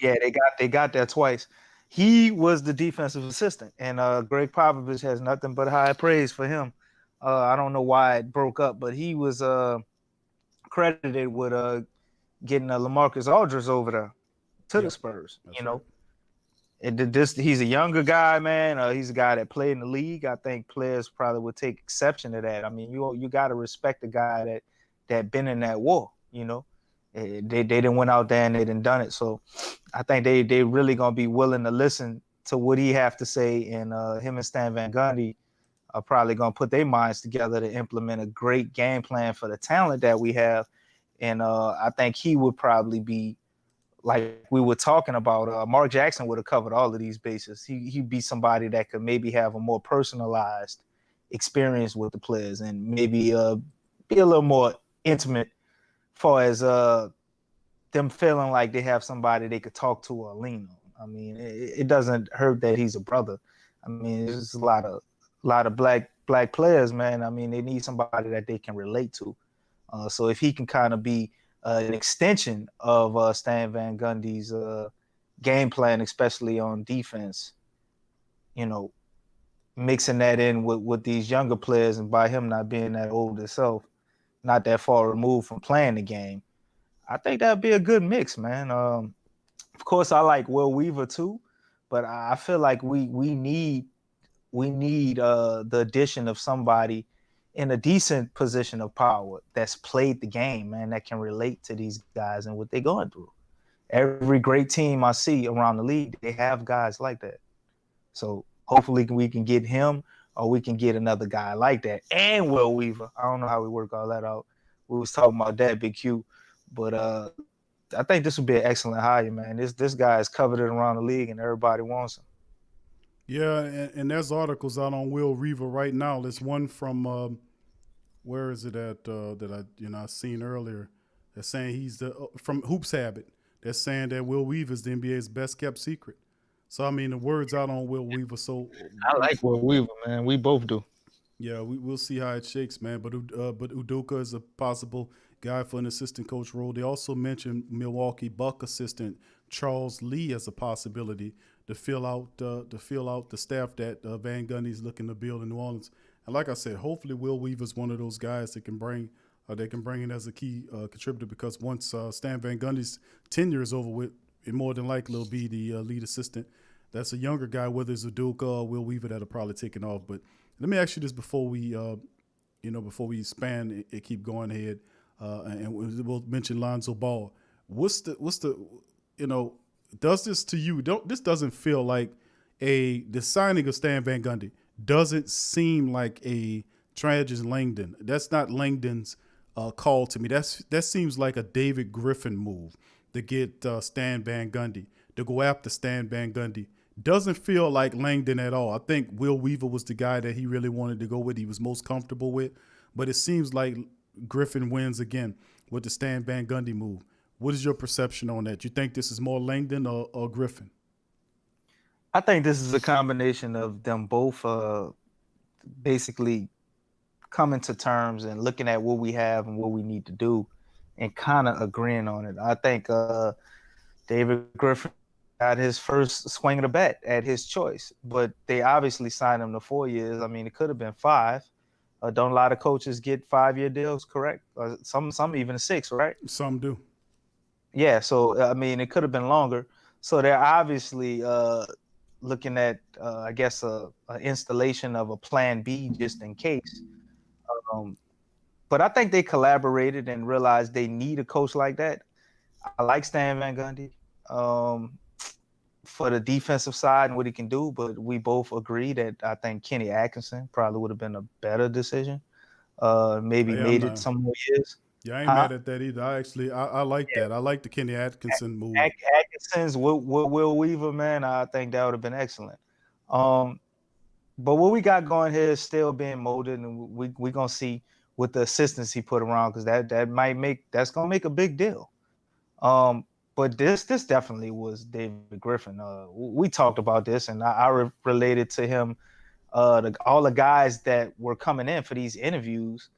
Speaker 3: Yeah, they got that twice. He was the defensive assistant, and Greg Popovich has nothing but high praise for him. I don't know why it broke up, but he was credited with getting LaMarcus Aldridge over there to the Spurs. He's a younger guy, man. He's a guy that played in the league. I think players probably would take exception to that. I mean, you got to respect the guy that been in that war. They didn't went out there and they didn't done it. So I think they really gonna be willing to listen to what he have to say, and him and Stan Van Gundy are probably gonna put their minds together to implement a great game plan for the talent that we have. And I think he would probably be, like we were talking about, Mark Jackson would have covered all of these bases. He'd be somebody that could maybe have a more personalized experience with the players and maybe be a little more intimate far as them feeling like they have somebody they could talk to or lean on. I mean, it doesn't hurt that he's a brother. I mean, there's a lot of black players, man. I mean, they need somebody that they can relate to. So if he can kind of be an extension of Stan Van Gundy's game plan, especially on defense, mixing that in with these younger players, and by him not being that old himself, not that far removed from playing the game, I think that'd be a good mix, man. Of course, I like Will Weaver too, but I feel like we need the addition of somebody in a decent position of power that's played the game, man, that can relate to these guys and what they're going through. Every great team I see around the league, they have guys like that. So hopefully we can get him, or we can get another guy like that. And Will Weaver. I don't know how we work all that out. We was talking about that, Big Q. But I think this would be an excellent hire, man. This guy is coveted around the league, and everybody wants him.
Speaker 2: Yeah, and there's articles out on Will Weaver right now. There's one from where is it at that I seen earlier. They're saying he's from Hoops Habit. They're saying that Will Weaver is the NBA's best kept secret. So I mean, the word's out on Will Weaver. So
Speaker 3: I like Will Weaver, man. We both do.
Speaker 2: Yeah, we'll see how it shakes, man. But Udoka is a possible guy for an assistant coach role. They also mentioned Milwaukee Buck assistant Charles Lee as a possibility to fill out the staff that Van Gundy's looking to build in New Orleans. And like I said, hopefully Will Weaver's one of those guys that can bring they can bring in as a key contributor because once Stan Van Gundy's tenure is over with, it more than likely will be the lead assistant. That's a younger guy, whether it's Udoka or Will Weaver, that'll probably take it off. But let me ask you this before we, before we span and keep going ahead, and we'll mention Lonzo Ball. What's the, does this to you? This doesn't feel like the signing of Stan Van Gundy doesn't seem like a Trajan Langdon. That's not Langdon's call to me. That seems like a David Griffin move to get Stan Van Gundy, to go after Stan Van Gundy. Doesn't feel like Langdon at all. I think Will Weaver was the guy that he really wanted to go with. He was most comfortable with. But it seems like Griffin wins again with the Stan Van Gundy move. What is your perception on that? You think this is more Langdon or Griffin?
Speaker 3: I think this is a combination of them both basically coming to terms and looking at what we have and what we need to do and kind of agreeing on it. I think David Griffin got his first swing of the bat at his choice, but they obviously signed him to 4 years. I mean, it could have been 5. Don't a lot of coaches get 5-year deals, correct? Some even 6, right?
Speaker 2: Some do.
Speaker 3: Yeah, so, I mean, it could have been longer. So they're obviously looking at, I guess, an installation of a plan B just in case. But I think they collaborated and realized they need a coach like that. I like Stan Van Gundy for the defensive side and what he can do, but we both agree that I think Kenny Atkinson probably would have been a better decision. Maybe made it some more years.
Speaker 2: Yeah, I ain't mad at that either. I like that. I like the Kenny Atkinson move.
Speaker 3: Atkinson's with Will Weaver, man, I think that would have been excellent. But what we got going here is still being molded, and we're gonna see with the assistants he put around, because that's gonna make a big deal. But this definitely was David Griffin. We talked about this, and I related to him. All the guys that were coming in for these interviews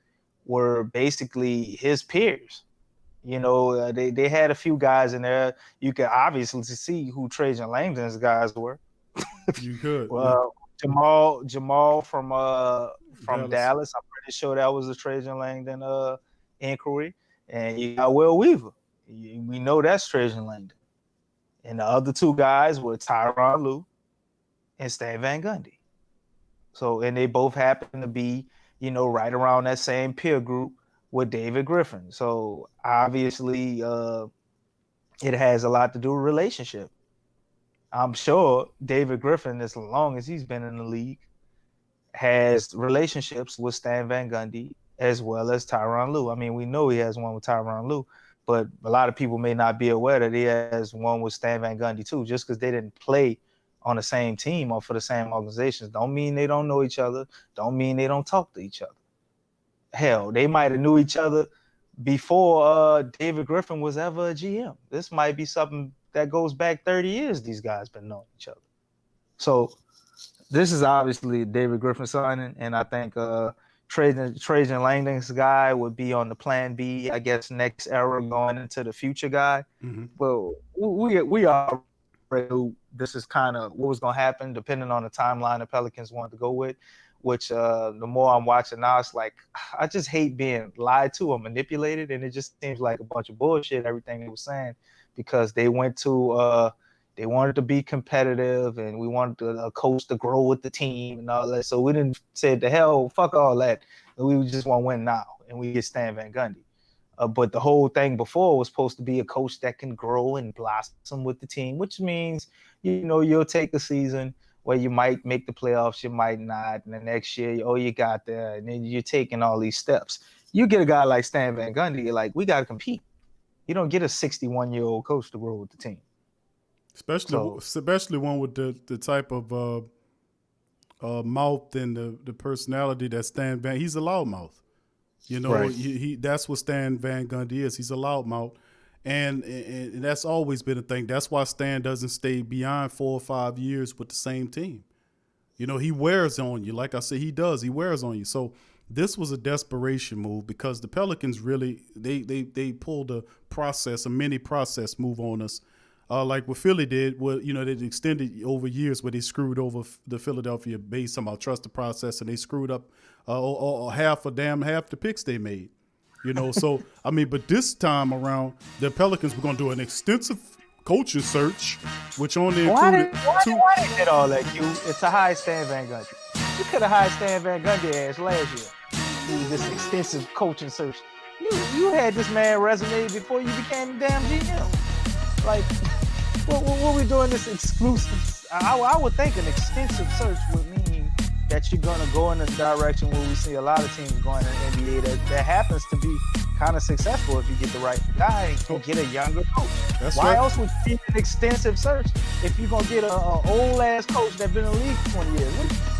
Speaker 3: were basically his peers. They had a few guys in there. You could obviously see who Trajan Langdon's guys were.
Speaker 2: You could.
Speaker 3: Well, Jamal from Dallas. I'm pretty sure that was a Trajan Langdon inquiry. And you got Will Weaver. We know that's Trajan Langdon. And the other 2 guys were Tyronn Lue and Stan Van Gundy. So, and they both happen to be, right around that same peer group with David Griffin. So obviously it has a lot to do with relationship. I'm sure David Griffin, as long as he's been in the league, has relationships with Stan Van Gundy as well as Tyronn Lue. I mean, we know he has one with Tyronn Lue, but a lot of people may not be aware that he has one with Stan Van Gundy too. Just because they didn't play on the same team or for the same organizations don't mean they don't know each other, don't mean they don't talk to each other. Hell, they might have knew each other before David Griffin was ever a GM. This might be something that goes back 30 years these guys been knowing each other. So this is obviously David Griffin signing, and I think Trajan Langdon's guy would be on the plan B, I guess, next era going into the future guy. Mm-hmm. Well, we already knew this is kind of what was going to happen depending on the timeline the Pelicans wanted to go with, which the more I'm watching now, it's like I just hate being lied to or manipulated, and it just seems like a bunch of bullshit, everything they were saying, because they went to they wanted to be competitive, and we wanted a coach to grow with the team and all that. So we didn't say, the hell, fuck all that. We just want to win now, and we get Stan Van Gundy. But the whole thing before was supposed to be a coach that can grow and blossom with the team, which means, you'll take a season where you might make the playoffs, you might not, and the next year, you got there, and then you're taking all these steps. You get a guy like Stan Van Gundy, you're like, we got to compete. You don't get a 61-year-old coach to grow with the team.
Speaker 2: Especially one with the type of mouth and the personality that Stan Van. He's a loudmouth. Right. He that's what Stan Van Gundy is. He's a loudmouth, and that's always been a thing. That's why Stan doesn't stay beyond 4 or 5 years with the same team. He wears on you. Like I said, he does. He wears on you. So this was a desperation move because the Pelicans really they pulled a mini process move on us. Like what Philly did, they extended over years where they screwed over the Philadelphia base. Somehow trust the process, and they screwed up half the picks they made. So, I mean, but this time around, the Pelicans were going to do an extensive coaching search, which only included
Speaker 3: why they did all that, Q? It's to hire Stan Van Gundy. You could have hired Stan Van Gundy ass last year. Do this extensive coaching search. You had this man resume before you became the damn GM. Like, what we doing this exclusive? I would think an extensive search would mean that you're going to go in a direction where we see a lot of teams going in the NBA that happens to be kind of successful if you get the right guy and get a younger coach. Why else would you need an extensive search if you're going to get an old-ass coach that's been in the league for 20 years?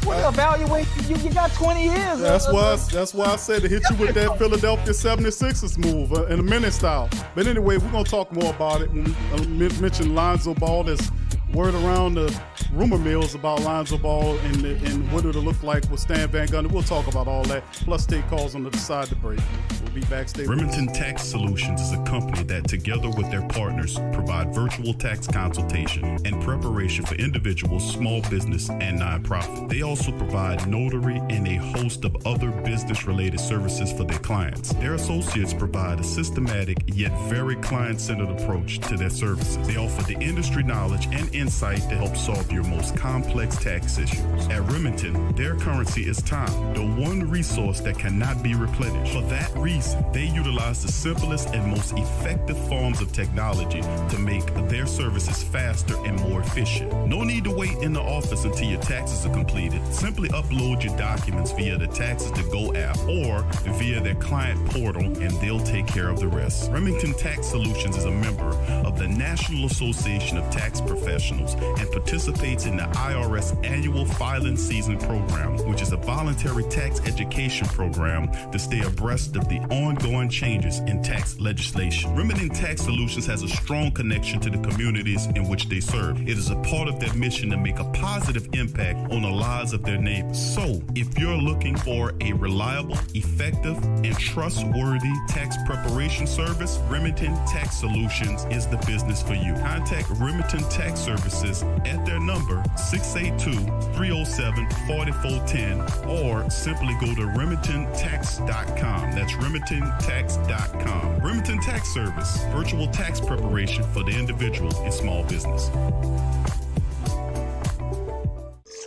Speaker 3: What evaluate? You got 20 years.
Speaker 2: That's why I said to hit you with that Philadelphia 76ers move in a minute style. But anyway, we're going to talk more about it when we mention Lonzo Ball. There's word around the rumor mills about Lonzo Ball and what it'll look like with Stan Van Gundy. We'll talk about all that, plus take calls on the side of the break. We'll be backstage.
Speaker 1: Remington Tax Solutions is a company that, together with their partners, provide virtual tax consultation and preparation for individuals, small business, and nonprofit. They also provide notary and a host of other business-related services for their clients. Their associates provide a systematic yet very client-centered approach to their services. They offer the industry knowledge and insight to help solve your most complex tax issues. At Remington, their currency is time, the one resource that cannot be replenished. For that reason, they utilize the simplest and most effective forms of technology to make their services faster and more efficient. No need to wait in the office until your taxes are completed. Simply upload your documents via the Taxes to Go app or via their client portal, and they'll take care of the rest. Remington Tax Solutions is a member of the National Association of Tax Professionals and participates in the IRS Annual Filing Season Program, which is a voluntary tax education program to stay abreast of the ongoing changes in tax legislation. Remington Tax Solutions has a strong connection to the communities in which they serve. It is a part of their mission to make a positive impact on the lives of their neighbors. So, if you're looking for a reliable, effective, and trustworthy tax preparation service, Remington Tax Solutions is the business for you. Contact Remington Tax Services at their number 682-307-4410 or simply go to remingtontax.com. That's remingtontax.com. Remington Tax Service, virtual tax preparation for the individual and small business.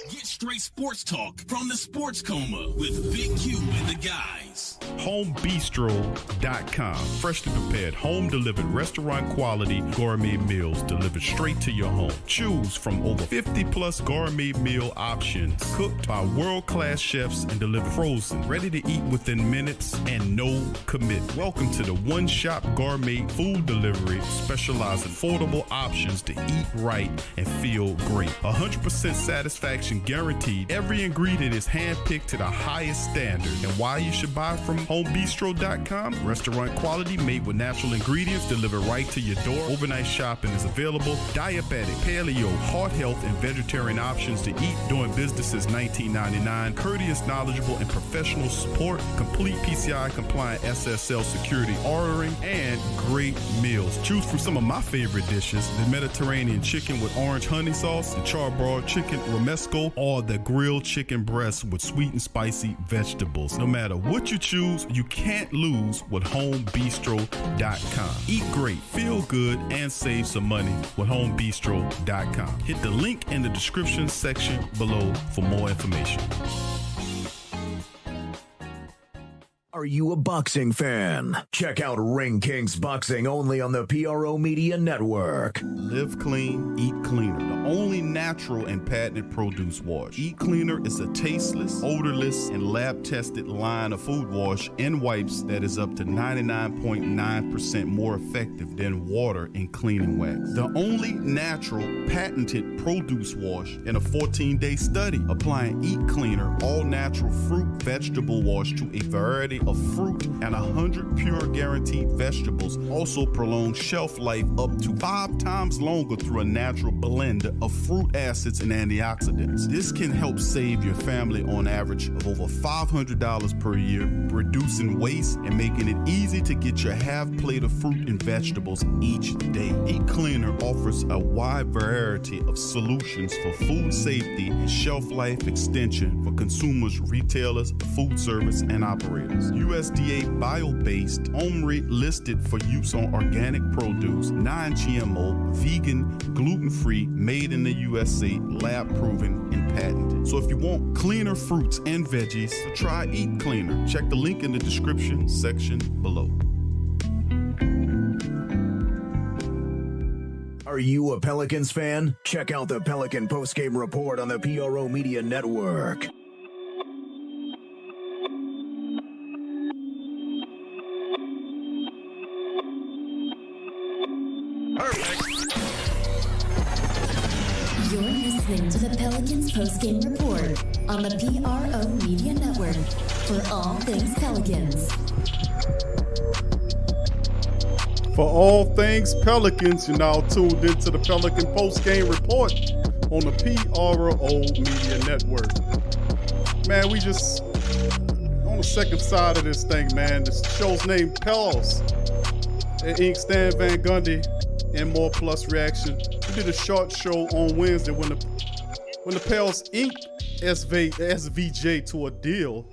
Speaker 6: Get straight sports talk from the Sports Coma with Big Q and the guys.
Speaker 1: HomeBistro.com. Freshly prepared, home delivered, restaurant quality gourmet meals delivered straight to your home. Choose from over 50 plus gourmet meal options cooked by world-class chefs and delivered frozen, ready to eat within minutes and no commit. Welcome to the One Shop Gourmet Food Delivery, specializing in affordable options to eat right and feel great. 100% satisfaction guaranteed. Every ingredient is handpicked to the highest standard. And why you should buy from HomeBistro.com? Restaurant quality, made with natural ingredients, delivered right to your door. Overnight shopping is available. Diabetic, paleo, heart health, and vegetarian options to eat. Doing business since 1999. Courteous, knowledgeable, and professional support. Complete PCI compliant SSL security ordering, and great meals. Choose from some of my favorite dishes: the Mediterranean chicken with orange honey sauce, the charbroiled chicken romesco, or the grilled chicken breast with sweet and spicy vegetables. No matter what you choose, you can't lose with HomeBistro.com. Eat great, feel good, and save some money with HomeBistro.com. Hit the link in the description section below for more information.
Speaker 7: Are you a boxing fan? Check out Ring Kings Boxing only on the PRO Media Network.
Speaker 1: Live clean, eat cleaner. The only natural and patented produce wash. Eat Cleaner is a tasteless, odorless, and lab-tested line of food wash and wipes that is up to 99.9% more effective than water in cleaning wax. The only natural, patented produce wash in a 14-day study. Applying Eat Cleaner all-natural fruit vegetable wash to a variety of fruit and 100 pure guaranteed vegetables also prolong shelf life up to 5 times longer through a natural blend of fruit acids and antioxidants. This can help save your family on average of over $500 per year, reducing waste and making it easy to get your half plate of fruit and vegetables each day. Eat Cleaner offers a wide variety of solutions for food safety and shelf life extension for consumers, retailers, food service, and operators. USDA bio-based, OMRI listed for use on organic produce, non-GMO, vegan, gluten-free, made in the USA, lab-proven, and patented. So if you want cleaner fruits and veggies, try Eat Cleaner. Check the link in the description section below.
Speaker 7: Are you a Pelicans fan? Check out the Pelican postgame report on the PRO Media Network.
Speaker 8: You're listening to the Pelicans postgame report on the PRO Media Network for all things Pelicans.
Speaker 2: For all things Pelicans, you're now tuned into the Pelican postgame report on the PRO Media Network. Man, we just on the second side of this thing, man. This show's named Pels. Ink Stan Van Gundy and More Plus Reaction. We did a short show on Wednesday when the Pels inked SVJ to a deal.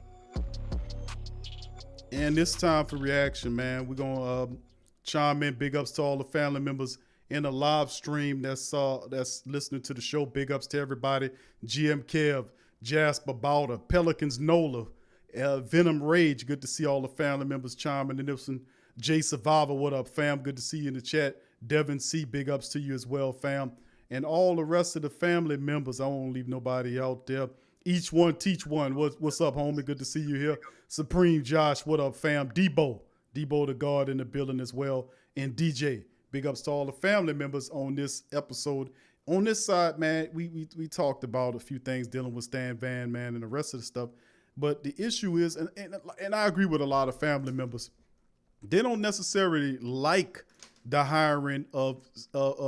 Speaker 2: And this time for reaction, man, we're gonna chime in. Big ups to all the family members in the live stream that's listening to the show. Big ups to everybody. GM Kev, Jasper Bauder, Pelicans Nola, Venom Rage. Good to see all the family members chiming in this one. Jay Survivor, what up, fam? Good to see you in the chat. Devin C, big ups to you as well, fam. And all the rest of the family members, I won't leave nobody out there. Each one teach one. What's up, homie? Good to see you here. Supreme Josh, what up, fam? Debo the guard in the building as well. And DJ, big ups to all the family members on this episode. On this side, man, we talked about a few things dealing with Stan Van, man, and the rest of the stuff. But the issue is, and I agree with a lot of family members, they don't necessarily like the hiring of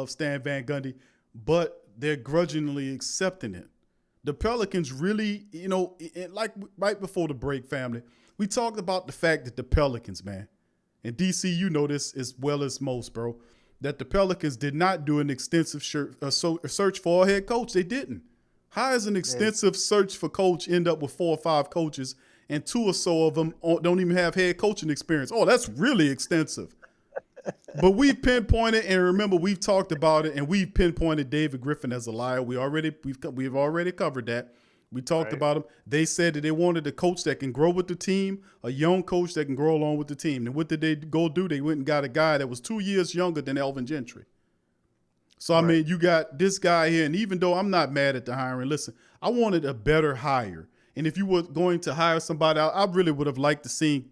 Speaker 2: Stan Van Gundy, but they're grudgingly accepting it. The Pelicans really, like right before the break, family, we talked about the fact that the Pelicans, man, and DC, you know this as well as most, bro, that the Pelicans did not do an extensive search for a head coach. They didn't. How does an extensive search for coach end up with 4 or 5 coaches and 2 or so of them don't even have head coaching experience? Oh, that's really extensive. But we've pinpointed, and remember, we've talked about it, and we've pinpointed David Griffin as a liar. We've already covered that. We talked about him. They said that they wanted a coach that can grow with the team, a young coach that can grow along with the team. And what did they go do? They went and got a guy that was 2 years younger than Elvin Gentry. So, I mean, you got this guy here, and even though I'm not mad at the hiring, listen, I wanted a better hire. And if you were going to hire somebody, I really would have liked to see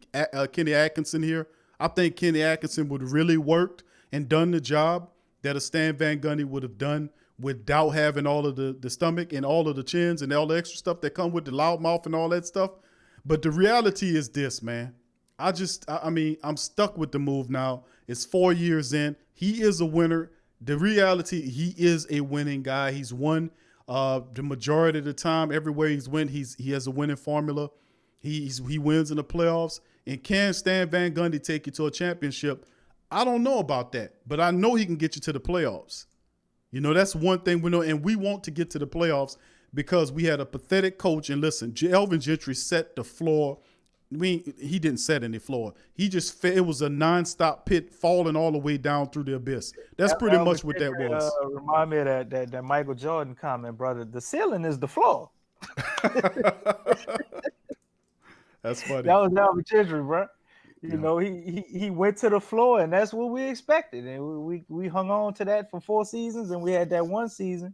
Speaker 2: Kenny Atkinson here. I think Kenny Atkinson would have really worked and done the job that a Stan Van Gundy would have done without having all of the stomach and all of the chins and all the extra stuff that come with the loud mouth and all that stuff. But the reality is this, man. I'm stuck with the move now. It's 4 years in. He is a winner. The reality, he is a winning guy. He's won the majority of the time. Everywhere he's went, he has a winning formula. He wins in the playoffs. And can Stan Van Gundy take you to a championship? I don't know about that, but I know he can get you to the playoffs. That's one thing we know, and we want to get to the playoffs because we had a pathetic coach. And listen, Elvin Gentry set the floor. He didn't set any floor. It was a nonstop pit falling all the way down through the abyss. That's pretty much what that was.
Speaker 3: Remind me of that Michael Jordan comment, brother. The ceiling is the floor.
Speaker 2: That's funny.
Speaker 3: That was Elvin Gentry, bro. He went to the floor, and that's what we expected. And we hung on to that for 4 seasons, and we had that one season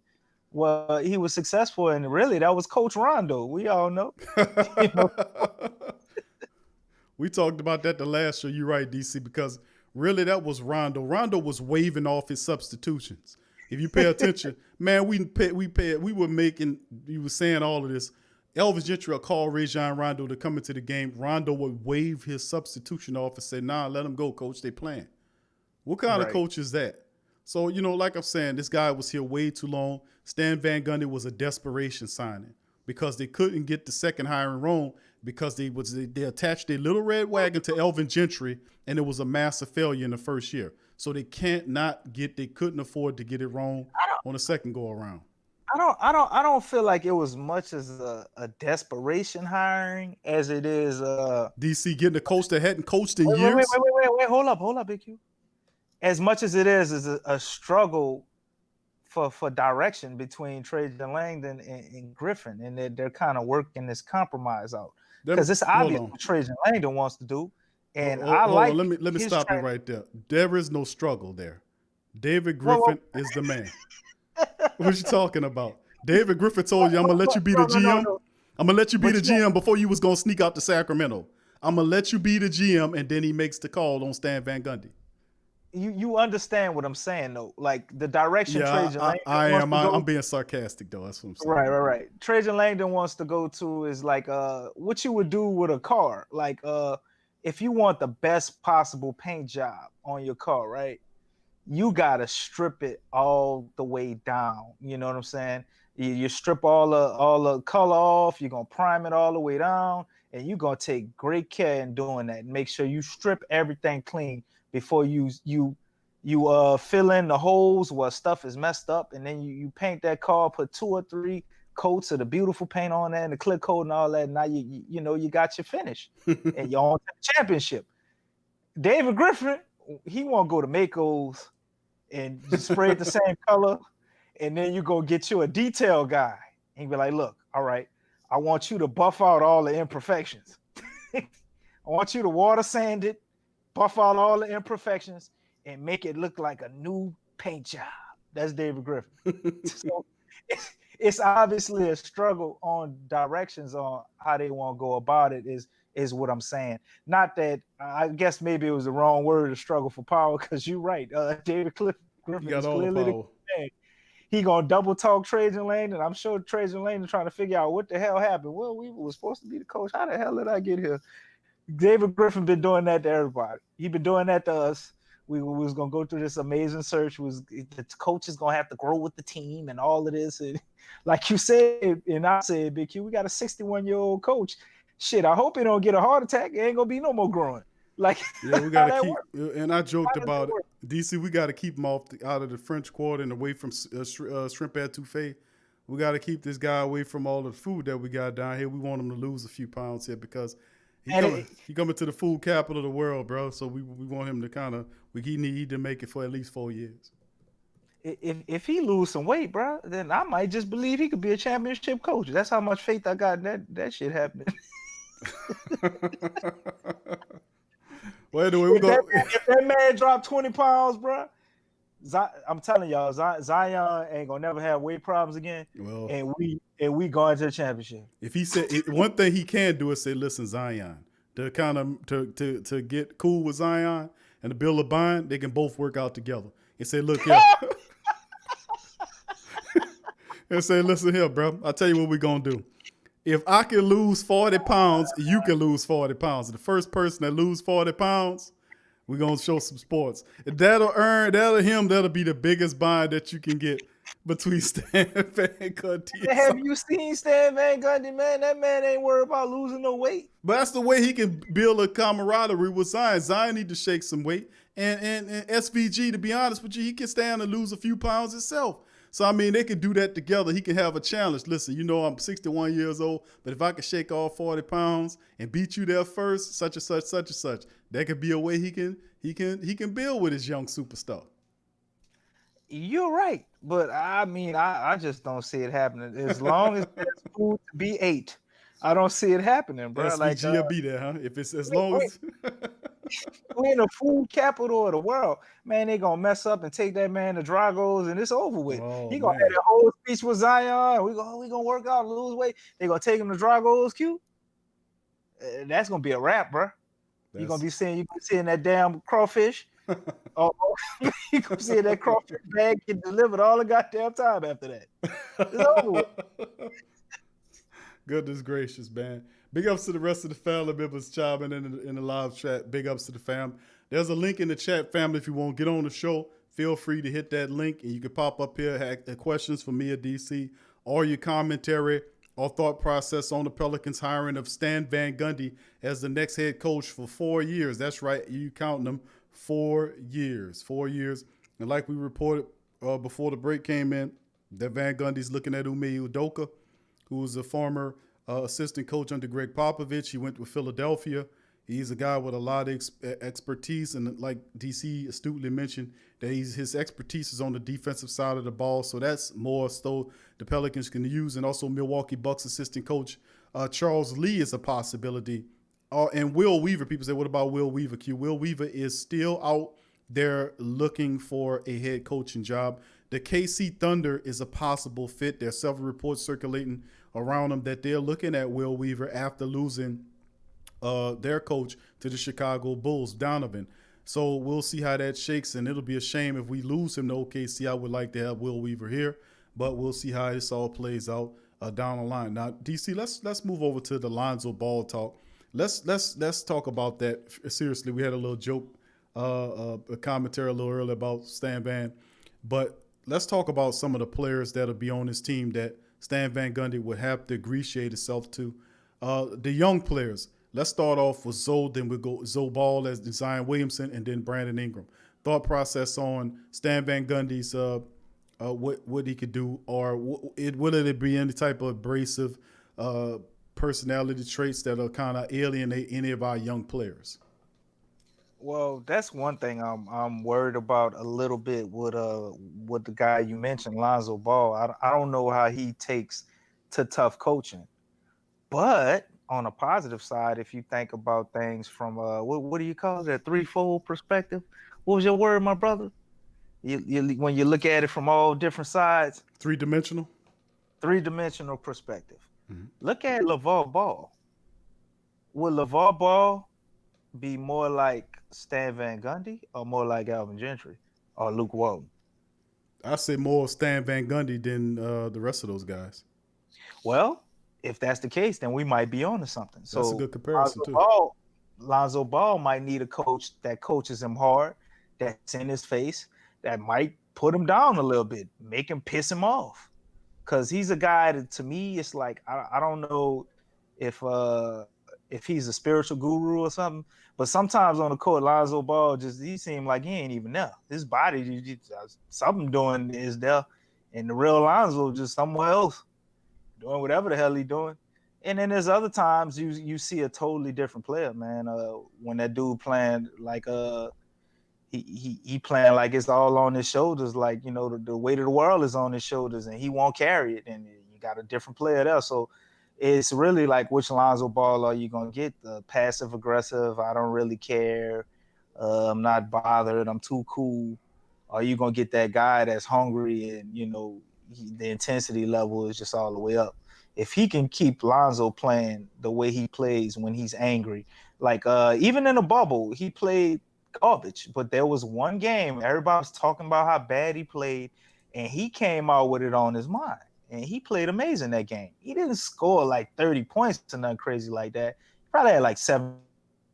Speaker 3: where he was successful. And really, that was Coach Rondo. We all know.
Speaker 2: We talked about that the last show. You're right, DC, because really that was Rondo. Rondo was waving off his substitutions. If you pay attention, man, we were saying all of this. Elvis Gentry will call Rajon Rondo to come into the game. Rondo would wave his substitution off and say, nah, let him go, coach. They playing. What kind of coach is that? So, like I'm saying, this guy was here way too long. Stan Van Gundy was a desperation signing because they couldn't get the second hiring wrong because they attached their little red wagon to Elvin Gentry, and it was a massive failure in the first year. So they couldn't afford to get it wrong on the second go around.
Speaker 3: I don't feel like it was much as a desperation hiring as it is.
Speaker 2: DC getting a coach that hadn't coached in years.
Speaker 3: Wait. Hold up, Big Q. As much as it is a struggle for direction between Trajan Langdon and Griffin, and they're kind of working this compromise out because it's obvious what Trajan Langdon wants to do, and
Speaker 2: let me stop you right there. There is no struggle there. David Griffin is the man. What you talking about? David Griffin told you, I'm gonna let you be the GM. I'm gonna let you be the GM before you was gonna sneak out to Sacramento. I'm gonna let you be the GM, and then he makes the call on Stan Van Gundy.
Speaker 3: You understand what I'm saying though? Like the direction Trajan Langdon
Speaker 2: I'm being sarcastic though. That's what I'm saying.
Speaker 3: Right. Trajan Langdon wants to go to is like what you would do with a car. Like if you want the best possible paint job on your car, right? You gotta strip it all the way down. You know what I'm saying? You strip all the color off. You're gonna prime it all the way down, and you're gonna take great care in doing that. Make sure you strip everything clean before you fill in the holes where stuff is messed up, and then you paint that car. Put 2 or 3 coats of the beautiful paint on there and the clear coat and all that. Now you got your finish, and you're on the championship. David Griffin, he won't go to Mako's and just spray it the same color, and then you go get you a detail guy and be like, look, all right, I want you to buff out all the imperfections. I want you to water sand it, buff out all the imperfections, and make it look like a new paint job. That's David Griffin. So it's obviously a struggle on directions on how they want to go about it is what I'm saying. Not that I guess maybe it was the wrong word to struggle for power, because you're right. David Griffin is clearly the man. He gonna double talk Trajan Langdon. I'm sure Trajan Langdon trying to figure out what the hell happened. Well, we were supposed to be the coach. How the hell did I get here? David Griffin been doing that to everybody. He been doing that to us. We was gonna go through this amazing search. The coach is gonna have to grow with the team and all of this. And like you said, and I said, Big Q, we got a 61-year-old coach. Shit, I hope he don't get a heart attack. It ain't gonna be no more growing. Like,
Speaker 2: yeah, we gotta keep. And I joked about it. DC, we gotta keep him out of the French Quarter and away from shrimp etouffee. We gotta keep this guy away from all the food that we got down here. We want him to lose a few pounds here because he coming to the food capital of the world, bro. So we want him to he need to make it for at least 4 years.
Speaker 3: If he lose some weight, bro, then I might just believe he could be a championship coach. That's how much faith I got in that shit happening.
Speaker 2: Well, anyway,
Speaker 3: if that man dropped 20 pounds, bro, I'm telling y'all, Zion ain't gonna never have weight problems again.
Speaker 2: Well,
Speaker 3: and we going to the championship.
Speaker 2: If he said one thing he can do is say, "Listen, Zion," to kind of to get cool with Zion and to build a bond, they can both work out together and say, "Look here," and say, "Listen here, bro. I'll tell you what we're gonna do. If I can lose 40 pounds, you can lose 40 pounds. The first person that lose 40 pounds, we're going to show some sports. That'll be the biggest bond that you can get between Stan Van Gundy.
Speaker 3: Have you seen Stan Van Gundy, man? That man ain't worried about losing no weight.
Speaker 2: But that's the way he can build a camaraderie with Zion. Zion need to shake some weight. And SVG, to be honest with you, he can stand and lose a few pounds himself. So, I mean, they could do that together. He can have a challenge. Listen, I'm 61 years old, but if I can shake off 40 pounds and beat you there first, such and such, that could be a way he can build with his young superstar.
Speaker 3: You're right. But, I mean, I just don't see it happening. As long as there's food to be ate, I don't see it happening, bro.
Speaker 2: SVG will be there, huh? If it's as long as...
Speaker 3: We're in the food capital of the world. Man, they going to mess up and take that man to Dragos, and it's over with. He going to have a whole speech with Zion. We going to work out and lose weight. They going to take him to Dragos, Q. That's going to be a wrap, bro. You're going to be seeing that damn crawfish. You going to see that crawfish bag get delivered all the goddamn time after that. It's over with.
Speaker 2: Goodness gracious, man. Big ups to the rest of the family members chiming in the live chat. Big ups to the fam. There's a link in the chat, family. If you want to get on the show, feel free to hit that link, and you can pop up here, have questions for me or DC, or your commentary or thought process on the Pelicans hiring of Stan Van Gundy as the next head coach for 4 years. That's right. You counting them 4 years. 4 years. And like we reported before the break came in, that Van Gundy's looking at Ume Udoka, who's a former assistant coach under Greg Popovich. He went with Philadelphia. He's a guy with a lot of expertise, and like DC astutely mentioned, that his expertise is on the defensive side of the ball. So that's more so the Pelicans can use, and also Milwaukee Bucks assistant coach Charles Lee is a possibility. And Will Weaver, people say, what about Will Weaver? Q. Will Weaver is still out there looking for a head coaching job. The KC Thunder is a possible fit. There's several reports circulating around them that they're looking at Will Weaver after losing their coach to the Chicago Bulls, Donovan. So we'll see how that shakes, and it'll be a shame if we lose him to OKC. I would like to have Will Weaver here, but we'll see how this all plays out down the line. Now, DC, let's move over to the Lonzo Ball talk. Let's talk about that seriously. We had a little joke, a commentary a little earlier about Stan Van, but let's talk about some of the players that'll be on this team that Stan Van Gundy would have to ingratiate himself to. The young players. Let's start off with Zoe, then we'll go Zoe Ball as Zion Williamson, and then Brandon Ingram. Thought process on Stan Van Gundy's what he could do, or will it be any type of abrasive personality traits that'll kind of alienate any of our young players?
Speaker 3: Well, that's one thing I'm worried about a little bit with the guy you mentioned, Lonzo Ball. I don't know how he takes to tough coaching, but on a positive side, if you think about things from what do you call it, a threefold perspective? What was your word, my brother? When you look at it from all different sides,
Speaker 2: three-dimensional
Speaker 3: perspective.
Speaker 2: Mm-hmm.
Speaker 3: Look at LeVar Ball. Would LeVar Ball be more like Stan Van Gundy or more like Alvin Gentry or Luke Walton?
Speaker 2: I say more Stan Van Gundy than the rest of those guys.
Speaker 3: Well, if that's the case, then we might be on to something. So
Speaker 2: that's a good comparison
Speaker 3: Lonzo Ball might need a coach that coaches him hard, that's in his face, that might put him down a little bit, make him piss him off. Because he's a guy that, to me, it's like, I don't know if he's a spiritual guru or something, but sometimes on the court, Lonzo Ball he seemed like he ain't even there. His body, something doing is there, and the real Lonzo just somewhere else, doing whatever the hell he's doing. And then there's other times you see a totally different player, man. When that dude playing like he playing like it's all on his shoulders, like the weight of the world is on his shoulders, and he won't carry it. And you got a different player there, so it's really like which Lonzo Ball are you gonna get? The passive aggressive, I don't really care, I'm not bothered, I'm too cool. Are you gonna get that guy that's hungry and the intensity level is just all the way up? If he can keep Lonzo playing the way he plays when he's angry, like even in the bubble, he played garbage, but there was one game everybody was talking about how bad he played, and he came out with it on his mind, and he played amazing that game. He didn't score like 30 points or nothing crazy like that. He probably had like 17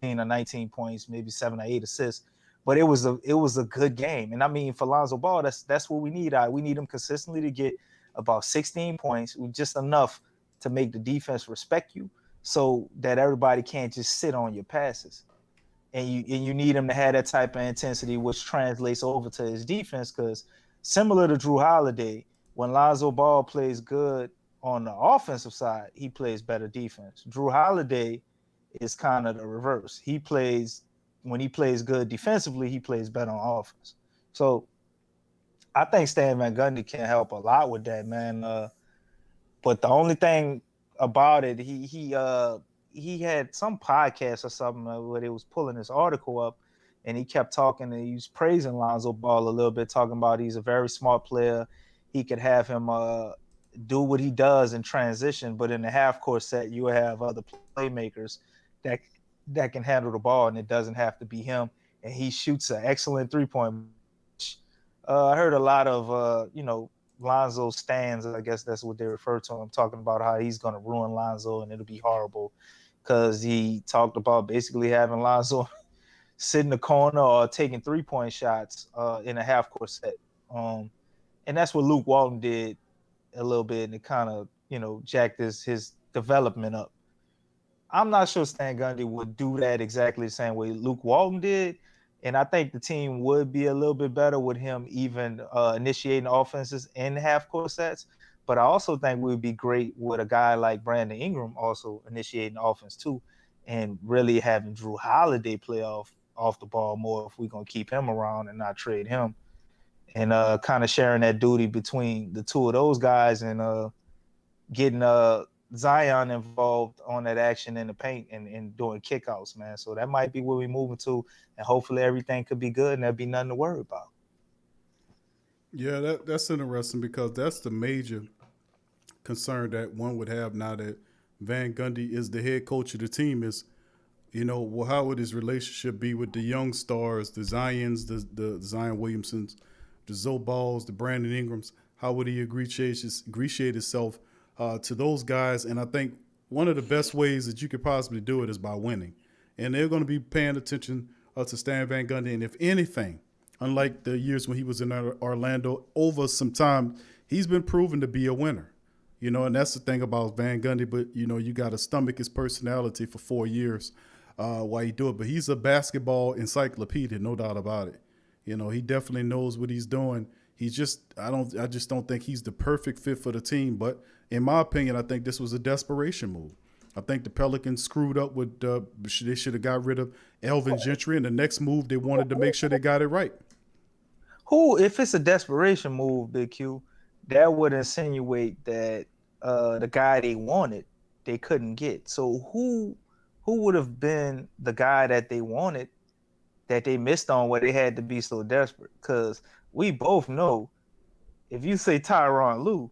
Speaker 3: or 19 points, maybe 7 or 8 assists, but it was a good game. And I mean, for Lonzo Ball, that's what we need. We need him consistently to get about 16 points, just enough to make the defense respect you, so that everybody can't just sit on your passes. And you need him to have that type of intensity, which translates over to his defense. Because similar to Drew Holiday, when Lonzo Ball plays good on the offensive side, he plays better defense. Drew Holiday is kind of the reverse. When he plays good defensively, he plays better on offense. So I think Stan Van Gundy can help a lot with that, man. But the only thing about it, he had some podcast or something where they was pulling this article up, and he kept talking, and he was praising Lonzo Ball a little bit, talking about he's a very smart player. He could have him do what he does in transition, but in the half-court set, you have other playmakers that can handle the ball, and it doesn't have to be him. And he shoots an excellent three-point. I heard a lot of Lonzo stands, I guess that's what they refer to him, talking about how he's going to ruin Lonzo and it'll be horrible, because he talked about basically having Lonzo sit in the corner or taking three-point shots in a half-court set. And that's what Luke Walton did a little bit, and it kind of, jacked his development up. I'm not sure Stan Gundy would do that exactly the same way Luke Walton did, And I think the team would be a little bit better with him even initiating offenses in half-court sets. But I also think we would be great with a guy like Brandon Ingram also initiating offense too, and really having Drew Holiday play off the ball more if we're going to keep him around and not trade him. And kind of sharing that duty between the two of those guys and getting Zion involved on that action in the paint and doing kickouts, man. So that might be where we're moving to, and hopefully everything could be good and there'll be nothing to worry about.
Speaker 2: Yeah, that's interesting because that's the major concern that one would have now that Van Gundy is the head coach of the team is, well, how would his relationship be with the young stars, the Zions, the Zion Williamsons, the Zoballs, the Brandon Ingrams? How would he ingratiate himself to those guys? And I think one of the best ways that you could possibly do it is by winning. And they're going to be paying attention to Stan Van Gundy. And if anything, unlike the years when he was in Orlando, over some time, he's been proven to be a winner. And that's the thing about Van Gundy. But, you got to stomach his personality for 4 years while you do it. But he's a basketball encyclopedia, no doubt about it. He definitely knows what he's doing. He's just I just don't think he's the perfect fit for the team. But in my opinion, I think this was a desperation move. I think the Pelicans screwed up with they should have got rid of Elvin Gentry, and the next move they wanted to make sure they got it right.
Speaker 3: If it's a desperation move, Big Q, that would insinuate that the guy they wanted they couldn't get. So who would have been the guy that they wanted that they missed on where they had to be so desperate? Because we both know if you say Tyronn Lue,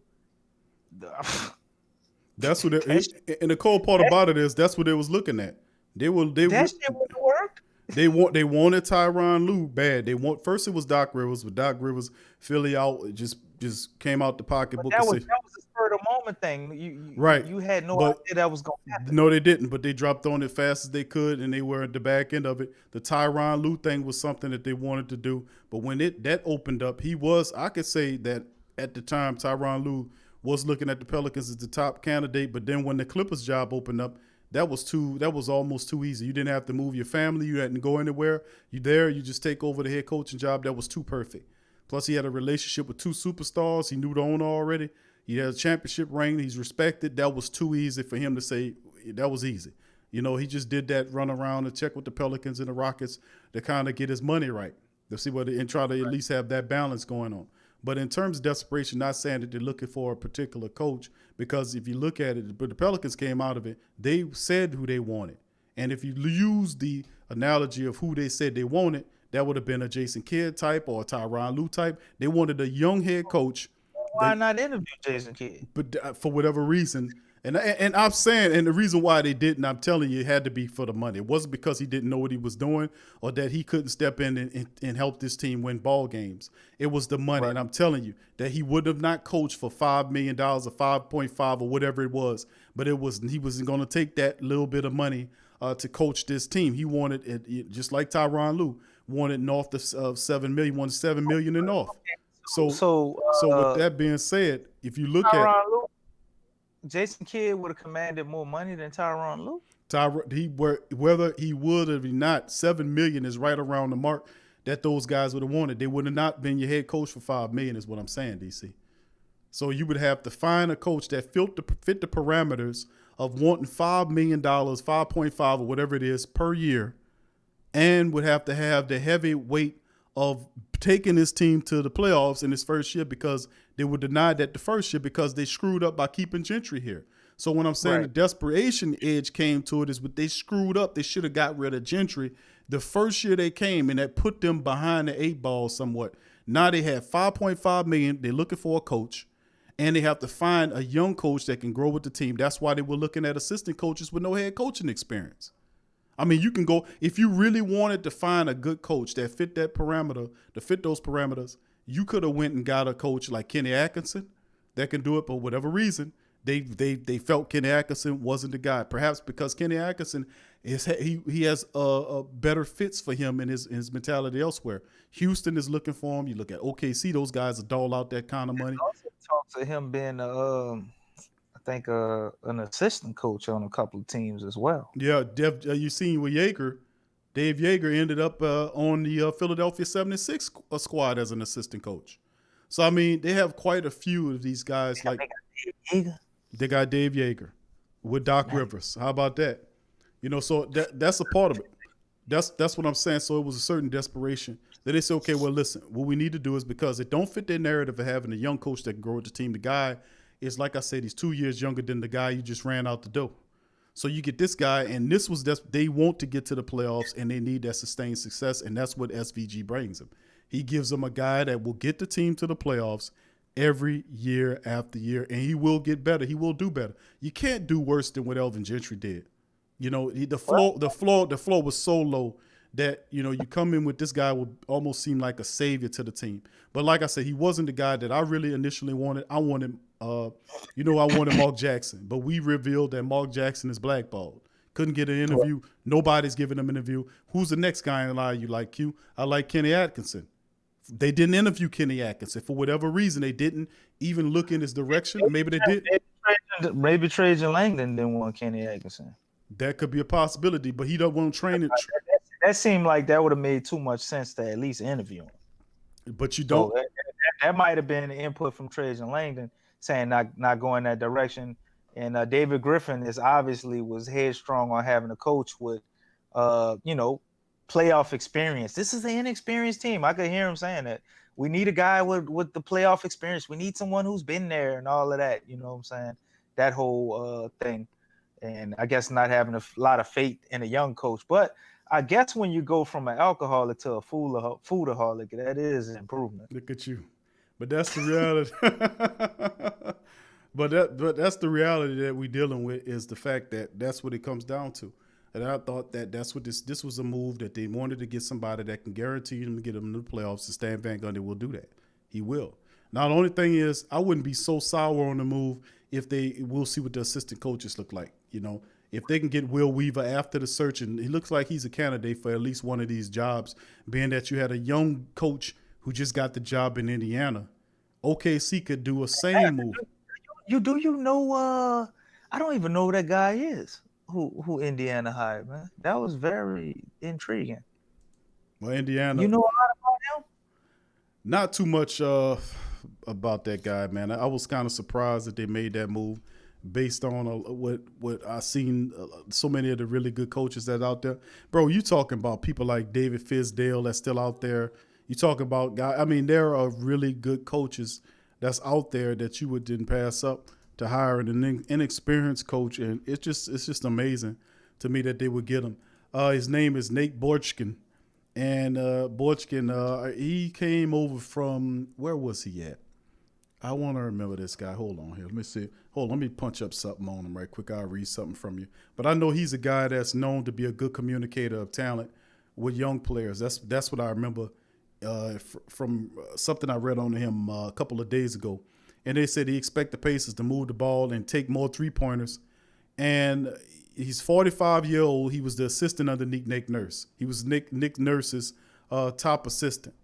Speaker 2: that's what. And the cold part about it is that's what they was looking at. That shit would have
Speaker 3: worked.
Speaker 2: They wanted Tyronn Lue bad. First it was Doc Rivers, but Doc Rivers Philly out just came out the pocketbook.
Speaker 3: That was a spur of the moment thing.
Speaker 2: Right.
Speaker 3: You had no idea that was going to happen.
Speaker 2: No, they didn't. But they dropped on it fast as they could, and they were at the back end of it. The Tyronn Lue thing was something that they wanted to do, but when that opened up, I could say that at the time Tyronn Lue was looking at the Pelicans as the top candidate. But then when the Clippers job opened up, that was almost too easy. You didn't have to move your family. You hadn't to go anywhere. You just take over the head coaching job. That was too perfect. Plus, he had a relationship with 2 superstars. He knew the owner already. He had a championship ring. He's respected. That was too easy for him to say that was easy. He just did that run around and check with the Pelicans and the Rockets to kind of get his money right. To see and try to at least have that balance going on. But in terms of desperation, not saying that they're looking for a particular coach, because if you look at it, but the Pelicans came out of it, they said who they wanted. And if you use the analogy of who they said they wanted, that would have been a Jason Kidd type or a Tyronn Lue type. They wanted a young head coach.
Speaker 3: Why not interview Jason Kidd?
Speaker 2: But for whatever reason, and I'm saying, and the reason why they didn't, I'm telling you, it had to be for the money. It wasn't because he didn't know what he was doing or that he couldn't step in and help this team win ball games. It was the money. Right. And I'm telling you that he would have not coached for $5 million or 5.5 or whatever it was. But he wasn't going to take that little bit of money to coach this team. He wanted it, just like Tyronn Lue, wanted north of $7 million, wanted $7 million and north. So with that being said, if you look at
Speaker 3: Lue, Jason Kidd would have commanded more money than Tyronn Lue.
Speaker 2: Whether he would or not, $7 million is right around the mark that those guys would have wanted. They would have not been your head coach for $5 million, is what I'm saying, DC. So you would have to find a coach that fit the parameters of wanting $5 million, 5.5 or whatever it is per year, and would have to have the heavy weight of taking his team to the playoffs in his first year, because they were denied that the first year because they screwed up by keeping Gentry here. So when I'm saying the desperation edge came to it is what they screwed up. They should have got rid of Gentry the first year they came, and that put them behind the 8 ball somewhat. Now they have $5.5 million. They're looking for a coach, and they have to find a young coach that can grow with the team. That's why they were looking at assistant coaches with no head coaching experience. I mean, you can go, if you really wanted to find a good coach that fit that parameter, to fit those parameters, you could have went and got a coach like Kenny Atkinson that can do it. But for whatever reason, they felt Kenny Atkinson wasn't the guy. Perhaps because Kenny Atkinson he has better fits for him in his mentality elsewhere. Houston is looking for him. You look at OKC; those guys are dole out that kind of money.
Speaker 3: Also talks to him being I think an assistant coach on a couple of teams as well.
Speaker 2: Yeah, you seen with Yeager, Dave Yeager ended up on the Philadelphia 76 squad as an assistant coach. So, I mean, they have quite a few of these guys. Like they got Dave Yeager with Doc Rivers. How about that? So that's a part of it. That's what I'm saying. So it was a certain desperation that they said, okay, well, listen, what we need to do is, because it don't fit their narrative of having a young coach that can grow with the team. The guy is, like I said, he's 2 years younger than the guy you just ran out the door. So you get this guy, and they want to get to the playoffs, and they need that sustained success, and that's what SVG brings them. He gives them a guy that will get the team to the playoffs every year after year, and he will get better. He will do better. You can't do worse than what Elvin Gentry did. The floor was so low that, you come in with this guy would almost seem like a savior to the team. But like I said, he wasn't the guy that I really initially wanted. I wanted Mark Jackson, but we revealed that Mark Jackson is blackballed. Couldn't get an interview. Nobody's giving him an interview. Who's the next guy in line you like, Q? I like Kenny Atkinson. They didn't interview Kenny Atkinson. For whatever reason, they didn't even look in his direction. Maybe they did.
Speaker 3: Maybe Trajan Langdon didn't want Kenny Atkinson.
Speaker 2: That could be a possibility, but he don't want to train it.
Speaker 3: That seemed like that would have made too much sense to at least interview him.
Speaker 2: But you don't.
Speaker 3: So that might have been input from Trajan Langdon saying not going that direction. And David Griffin was headstrong on having a coach with, playoff experience. This is an inexperienced team. I could hear him saying that. We need a guy with the playoff experience. We need someone who's been there and all of that. You know what I'm saying? That whole thing. And I guess not having a lot of faith in a young coach. But I guess when you go from an alcoholic to a foodaholic, that is an improvement.
Speaker 2: Look at you. But that's the reality. But that's the reality that we're dealing with, is the fact that that's what it comes down to. And I thought that's what this was a move that they wanted to get somebody that can guarantee them to get them in the playoffs. And Stan Van Gundy will do that. He will. Now, the only thing is, I wouldn't be so sour on the move if we'll see what the assistant coaches look like. If they can get Will Weaver after the search, and he looks like he's a candidate for at least one of these jobs, being that you had a young coach who just got the job in Indiana, OKC could do a same move.
Speaker 3: I don't even know who that guy is who Indiana hired, man. That was very intriguing.
Speaker 2: Well, Indiana.
Speaker 3: You know a lot about him?
Speaker 2: Not too much about that guy, man. I was kind of surprised that they made that move based on what I seen so many of the really good coaches that's out there. Bro, you talking about people like David Fizdale that's still out there. You talking about guys. I mean, there are really good coaches that's out there that you didn't pass up to hire an inexperienced coach, and it's just amazing to me that they would get him. His name is Nate Borchkin, and he came over from, where was he at? I want to remember this guy. Hold on here. Let me see. Let me punch up something on him right quick. I'll read something from you. But I know he's a guy that's known to be a good communicator of talent with young players. That's what I remember from something I read on him a couple of days ago. And they said he expect the Pacers to move the ball and take more three-pointers. And he's 45 years old. He was the assistant under Nick Nurse. He was Nick Nurse's top assistant.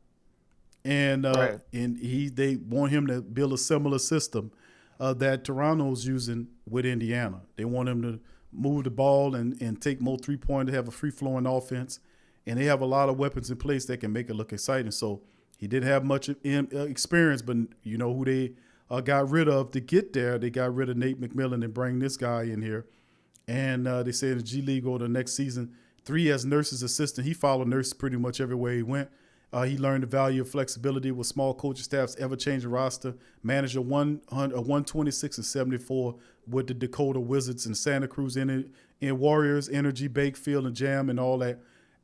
Speaker 2: And
Speaker 3: right.
Speaker 2: and they want him to build a similar system that Toronto's using with Indiana. They want him to move the ball and take more three-pointers, have a free-flowing offense. And they have a lot of weapons in place that can make it look exciting. So he didn't have much experience, but you know who they got rid of to get there? They got rid of Nate McMillan and bring this guy in here. And they say in the G League over the next season, 3 as Nurse's assistant. He followed Nurse pretty much everywhere he went. He learned the value of flexibility with small coaching staffs, ever-changing roster, managed a 126 and 74 with the Dakota Wizards and Santa Cruz in Warriors, Energy, Bakefield, and Jam and all that.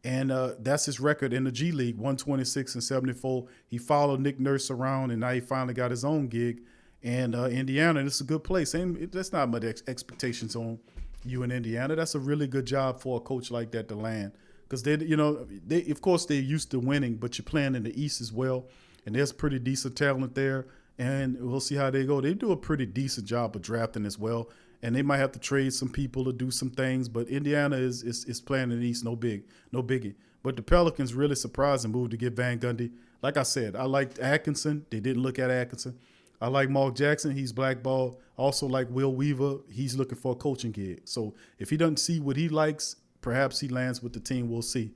Speaker 2: And that's his record in the G League, 126 and 74. He followed Nick Nurse around, and now he finally got his own gig. And Indiana, this is a good place. That's not much expectations on you in Indiana. That's a really good job for a coach like that to land. Because they of course they're used to winning, but you're playing in the East as well, and there's pretty decent talent there. And we'll see how they go. They do a pretty decent job of drafting as well, and they might have to trade some people to do some things. But Indiana is playing in the East, no biggie. But the Pelicans really surprised and moved to get Van Gundy. Like I said, I liked Atkinson. They didn't look at Atkinson. I like Mark Jackson. He's blackballed. Also like Will Weaver. He's looking for a coaching gig. So if he doesn't see what he likes, perhaps he lands with the team. We'll see.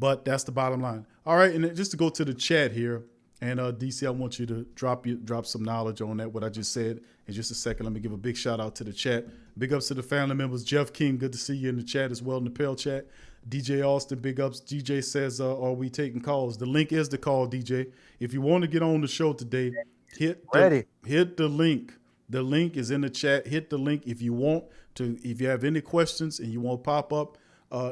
Speaker 2: But that's the bottom line. All right, and just to go to the chat here, and DC, I want you to drop some knowledge on that, what I just said. In just a second, let me give a big shout out to the chat. Big ups to the family members. Jeff King, good to see you in the chat as well, in the Pel chat. DJ Austin, big ups. DJ says, are we taking calls? The link is the call, DJ. If you want to get on the show today, hit the link. The link is in the chat. Hit the link if you want to. If you have any questions and you want to pop up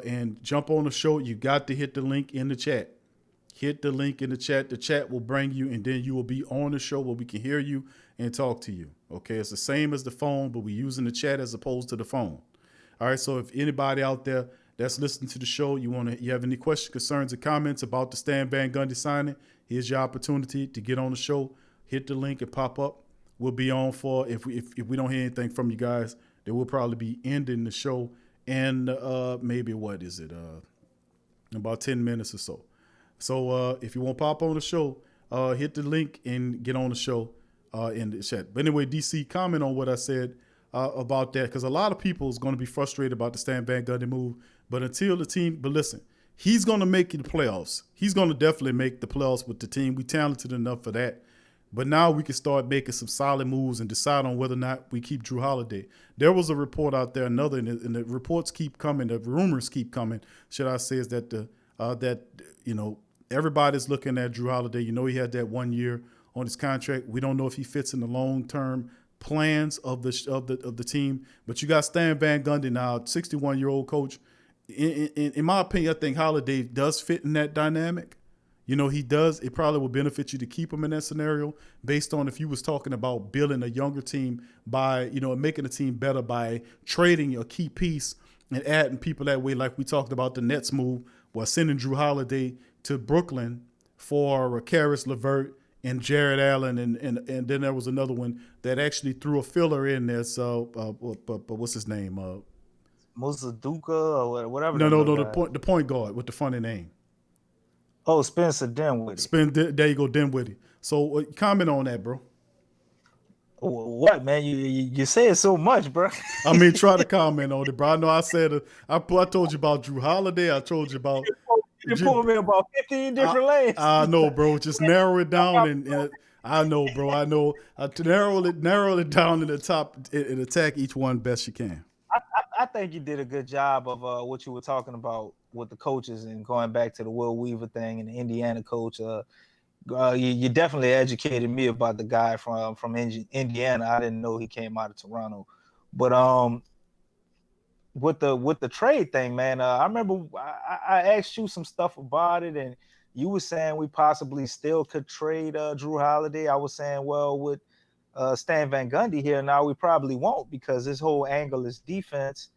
Speaker 2: and jump on the show, you got to hit the link in the chat. Hit the link in the chat. The chat will bring you, and then you will be on the show where we can hear you and talk to you. Okay, it's the same as the phone, but we're using the chat as opposed to the phone. All right, so if anybody out there that's listening to the show, you have any questions, concerns, or comments about the Stan Van Gundy signing, here's your opportunity to get on the show. Hit the link and pop up. We'll be on for, if we don't hear anything from you guys, then we'll probably be ending the show in maybe, what is it, about 10 minutes or so. So if you want to pop on the show, hit the link and get on the show in the chat. But anyway, DC, comment on what I said about that, because a lot of people is going to be frustrated about the Stan Van Gundy move. But listen, he's going to make the playoffs. He's going to definitely make the playoffs with the team. We're talented enough for that. But now we can start making some solid moves and decide on whether or not we keep Drew Holiday. There was a report out there, and the reports keep coming, the rumors keep coming, should I say, is that everybody's looking at Drew Holiday. He had that 1 year on his contract. We don't know if he fits in the long-term plans of the team. But you got Stan Van Gundy now, 61-year-old coach. In my opinion, I think Holiday does fit in that dynamic. He does. It probably would benefit you to keep him in that scenario, based on if you was talking about building a younger team by, making the team better by trading a key piece and adding people that way, like we talked about the Nets move, while sending Drew Holiday to Brooklyn for Karis LeVert and Jared Allen, and then there was another one that actually threw a filler in there. So, but what's his name?
Speaker 3: Musa Duka or whatever.
Speaker 2: No, the point guard with the funny name.
Speaker 3: Oh, Spencer Dinwiddie.
Speaker 2: There you go, Dinwiddie. So comment on that, bro.
Speaker 3: What, man? You say it so much, bro.
Speaker 2: I mean, try to comment on it, bro. I know I said I told you about Drew Holiday. I told you about.
Speaker 3: You pulled me about 15 different lanes.
Speaker 2: I know, bro. Just narrow it down, and I know, bro. I know. Narrow it down to the top and attack each one best you can.
Speaker 3: I think you did a good job of what you were talking about with the coaches and going back to the Will Weaver thing and the Indiana coach. You definitely educated me about the guy from Indiana. I didn't know he came out of Toronto, but with the trade thing, man, I remember I asked you some stuff about it, and you were saying we possibly still could trade Drew Holiday. I was saying, well, with Stan Van Gundy here now, we probably won't, because his whole angle is defense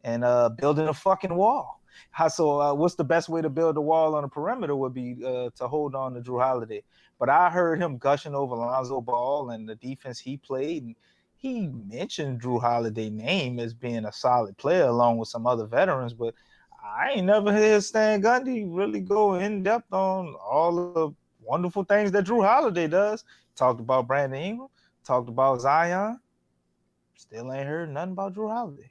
Speaker 3: and building a fucking wall. What's the best way to build a wall on a perimeter would be to hold on to Drew Holiday. But I heard him gushing over Lonzo Ball and the defense he played, and he mentioned Drew Holiday's name as being a solid player along with some other veterans, but I ain't never heard Stan Gundy really go in depth on all the wonderful things that Drew Holiday does. Talked about Brandon Ingram, talked about Zion. Still ain't heard nothing about Drew Holiday.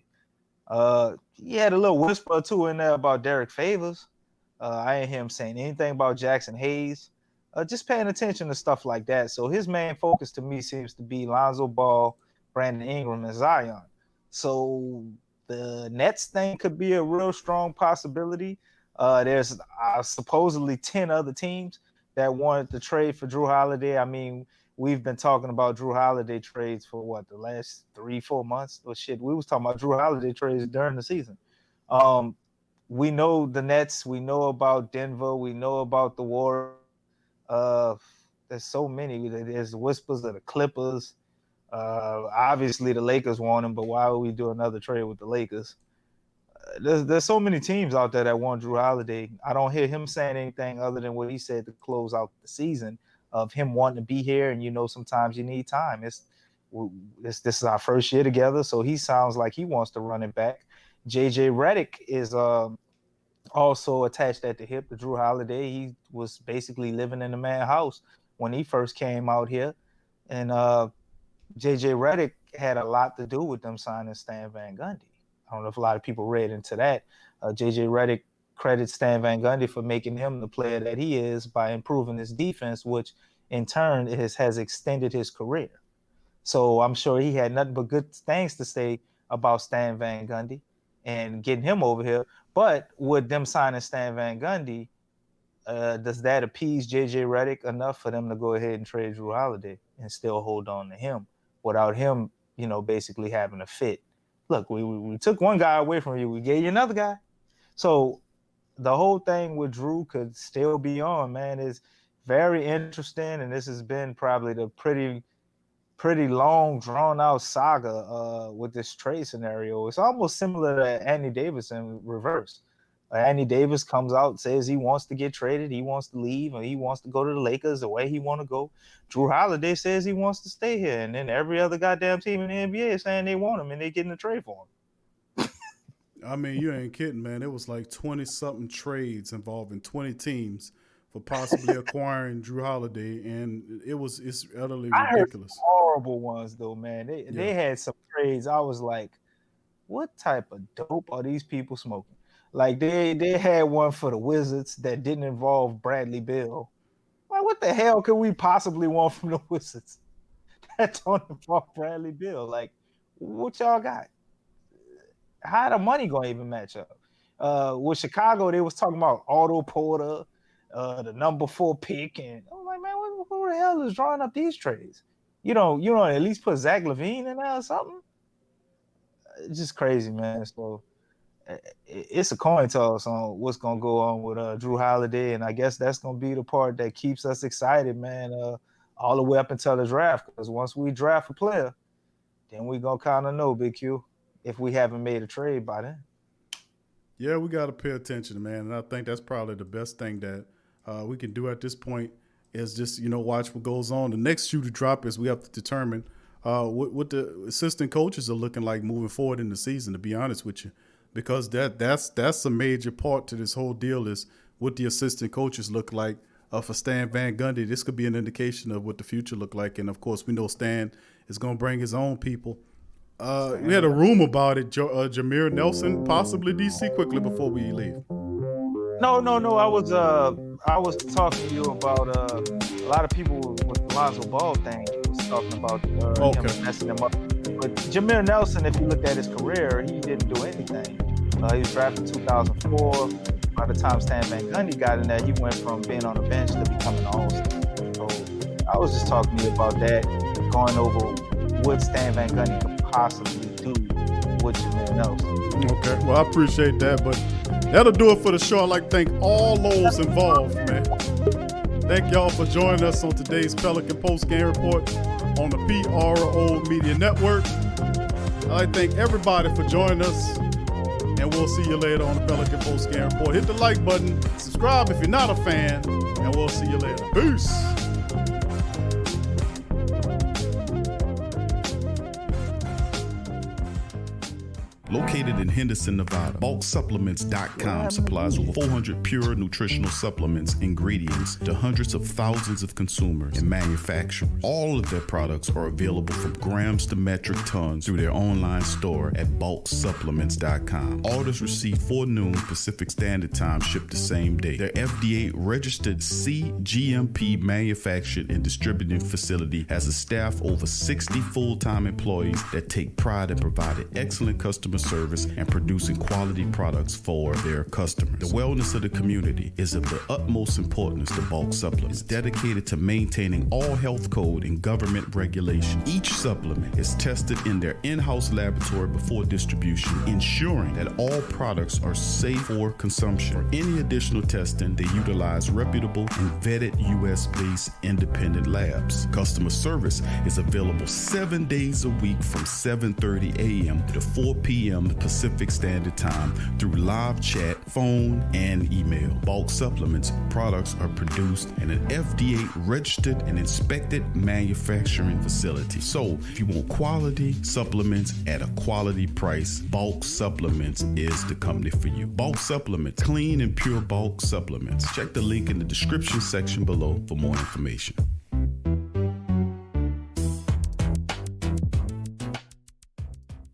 Speaker 3: He had a little whisper or two in there about Derek Favors. I ain't hear him saying anything about Jackson Hayes. Just paying attention to stuff like that. So his main focus to me seems to be Lonzo Ball, Brandon Ingram, and Zion. So the Nets thing could be a real strong possibility. There's supposedly 10 other teams that wanted to trade for Drew Holiday. I mean, we've been talking about Drew Holiday trades for the last 3-4 months? Or shit, we was talking about Drew Holiday trades during the season. We know the Nets. We know about Denver. We know about the Warriors. There's so many. There's whispers of the Clippers. Obviously, the Lakers want him, but why would we do another trade with the Lakers? There's so many teams out there that want Drew Holiday. I don't hear him saying anything other than what he said to close out the season of him wanting to be here. And, sometimes you need time. This is our first year together, so he sounds like he wants to run it back. JJ Redick is also attached at the hip to Drew Holiday. He was basically living in the man's house when he first came out here. And JJ Redick had a lot to do with them signing Stan Van Gundy. I don't know if a lot of people read into that. JJ Redick credit Stan Van Gundy for making him the player that he is by improving his defense, which in turn has extended his career. So I'm sure he had nothing but good things to say about Stan Van Gundy and getting him over here. But with them signing Stan Van Gundy, does that appease JJ Redick enough for them to go ahead and trade Drew Holiday and still hold on to him without him, basically having a fit? Look, we took one guy away from you. We gave you another guy. So the whole thing with Drew could still be on, man. Is very interesting. And this has been probably the pretty long, drawn-out saga with this trade scenario. It's almost similar to Anthony Davis in reverse. Anthony Davis comes out, says he wants to get traded, he wants to leave, and he wants to go to the Lakers the way he want to go. Drew Holiday says he wants to stay here, and then every other goddamn team in the NBA is saying they want him, and they're getting a trade for him.
Speaker 2: I mean, you ain't kidding, man. It was like 20-something trades involving 20 teams for possibly acquiring Drew Holiday, and it's utterly ridiculous.
Speaker 3: I heard horrible ones, though, man. They had some trades. I was like, what type of dope are these people smoking? Like, they had one for the Wizards that didn't involve Bradley Beal. Like, what the hell could we possibly want from the Wizards that don't involve Bradley Beal? Like, what y'all got? How the money gonna even match up? With Chicago, they was talking about Otto Porter, the number 4 pick, and I'm like, man, who the hell is drawing up these trades? You don't at least put Zach LaVine in there or something? It's just crazy, man. So it's a coin toss on what's gonna go on with Drew Holiday, and I guess that's gonna be the part that keeps us excited, man, all the way up until the draft. Because once we draft a player, then we gonna kind of know, Big Q, if we haven't made a trade by then.
Speaker 2: Yeah, we got to pay attention, man, and I think that's probably the best thing that we can do at this point is just watch what goes on. The next shoe to drop is we have to determine what the assistant coaches are looking like moving forward in the season. To be honest with you. Because that's a major part to this whole deal is what the assistant coaches look like for Stan Van Gundy. This could be an indication of what the future look like. And, of course, we know Stan is going to bring his own people. We had a rumor about it, Jameer Nelson, possibly DC, quickly before we leave.
Speaker 3: No. I was talking to you about a lot of people with the Lonzo Ball thing was talking about him messing them up. But Jameer Nelson, if you look at his career, he didn't do anything. He was drafted in 2004. By the time Stan Van Gundy got in there, he went from being on the bench to becoming an all-star. So I was just talking to you about that, going over what Stan Van Gundy could possibly do with Jameer Nelson.
Speaker 2: Okay, well, I appreciate that, but that'll do it for the show. I'd like to thank all those involved, man. Thank y'all for joining us on today's Pelican Post-Game Report on the PRO Media Network. I'd like to thank everybody for joining us, and we'll see you later on the Pelican Post-Game Report. Hit the like button, subscribe if you're not a fan, and we'll see you later. Peace.
Speaker 1: Located in Henderson, Nevada, bulksupplements.com supplies over 400 pure nutritional supplements, ingredients to hundreds of thousands of consumers and manufacturers. All of their products are available from grams to metric tons through their online store at bulksupplements.com. Orders received 4 noon Pacific Standard Time ship the same day. Their FDA-registered CGMP manufactured and distributing facility has a staff over 60 full-time employees that take pride in providing excellent customer service and producing quality products for their customers. The wellness of the community is of the utmost importance to Bulk Supplements. It's dedicated to maintaining all health code and government regulation. Each supplement is tested in their in-house laboratory before distribution, ensuring that all products are safe for consumption. For any additional testing, they utilize reputable and vetted US-based independent labs. Customer service is available 7 days a week from 7:30 a.m. to 4 p.m. Pacific Standard Time through live chat, phone, and email. Bulk Supplements products are produced in an FDA-registered and inspected manufacturing facility. So, if you want quality supplements at a quality price, Bulk Supplements is the company for you. Bulk Supplements, clean and pure bulk supplements. Check the link in the description section below for more information.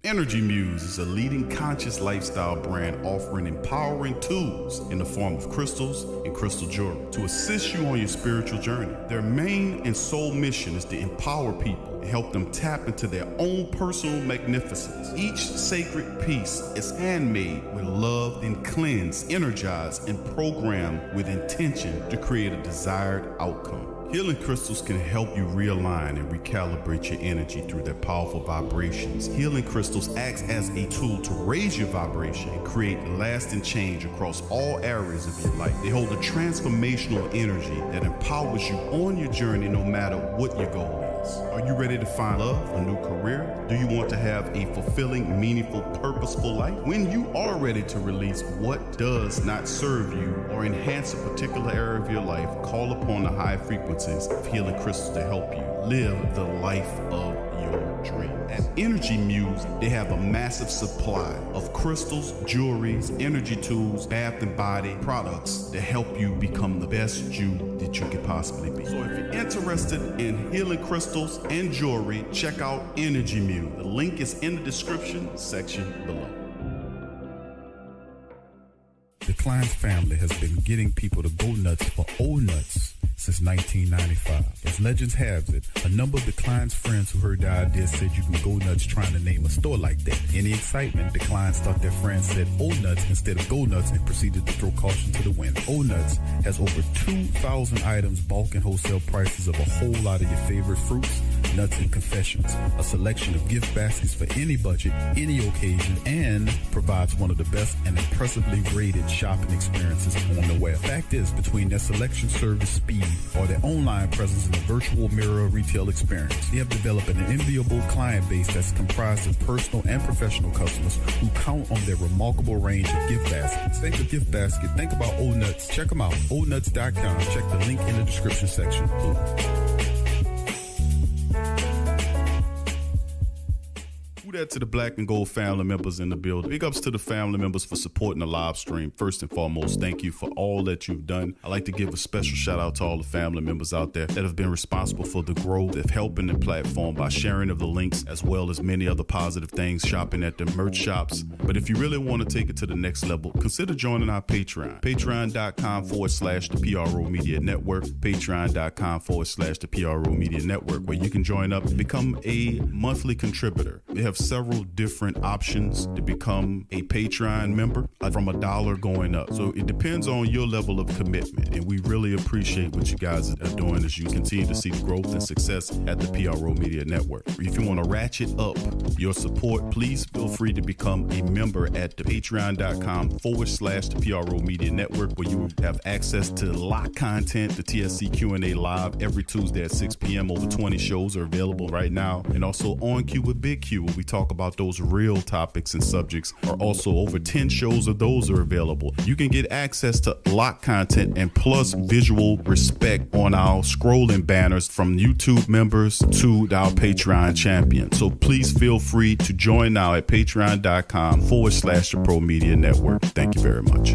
Speaker 1: Energy Muse is a leading conscious lifestyle brand offering empowering tools in the form of crystals and crystal jewelry to assist you on your spiritual journey. Their main and sole mission is to empower people and help them tap into their own personal magnificence. Each sacred piece is handmade with love and cleansed, energized, and programmed with intention to create a desired outcome. Healing crystals can help you realign and recalibrate your energy through their powerful vibrations. Healing crystals acts as a tool to raise your vibration and create lasting change across all areas of your life. They hold a transformational energy that empowers you on your journey no matter what your goal is. Are you ready to find love, a new career? Do you want to have a fulfilling, meaningful, purposeful life? When you are ready to release what does not serve you or enhance a particular area of your life, call upon the high frequencies of healing crystals to help you live the life of your dream. At Energy Muse, they have a massive supply of crystals, jewelries, energy tools, bath and body products to help you become the best you that you could possibly be. So if you're interested in healing crystals and jewelry, check out Energy Muse. The link is in the description section below.
Speaker 9: The Kleins family has been getting people to go nuts for old nuts since 1995. As legends have it, a number of the Kleins friends who heard the idea said you can go nuts trying to name a store like that. In the excitement, the Kleins thought their friends said old nuts instead of go nuts and proceeded to throw caution to the wind. Old Nuts has over 2,000 items, bulk and wholesale prices of a whole lot of your favorite fruits, nuts, and confections. A selection of gift baskets for any budget, any occasion, and provides one of the best and impressively rated shopping experiences on the web. Fact is, between their selection, service, speed, or their online presence in the virtual mirror retail experience, they have developed an enviable client base that's comprised of personal and professional customers who count on their remarkable range of gift baskets. Think of gift basket, think about Old Nuts. Check them out, oldnuts.com. Check the link in the description section. Boom.
Speaker 1: That to the Black and Gold family members in the building. Big ups to the family members for supporting the live stream. First and foremost, thank you for all that you've done. I'd like to give a special shout out to all the family members out there that have been responsible for the growth of helping the platform by sharing of the links, as well as many other positive things, shopping at the merch shops. But if you really want to take it to the next level, consider joining our Patreon. Patreon.com/the PRO Media Network. Patreon.com/the PRO Media Network, where you can join up and become a monthly contributor. We have several different options to become a Patreon member, from $1 going up. So it depends on your level of commitment, and we really appreciate what you guys are doing as you continue to see the growth and success at the PRO Media Network. If you want to ratchet up your support, please feel free to become a member at the patreon.com/the PRO Media Network, where you have access to locked content, the TSC Q&A live every Tuesday at 6 p.m. Over 20 shows are available right now, and also On Cue with Big Q, where we talk about those real topics and subjects. Are also over 10 shows of those are available. You can get access to locked content and plus visual respect on our scrolling banners from YouTube members to our Patreon champions. So please feel free to join now at patreon.com/the Pro Media Network. Thank you very much.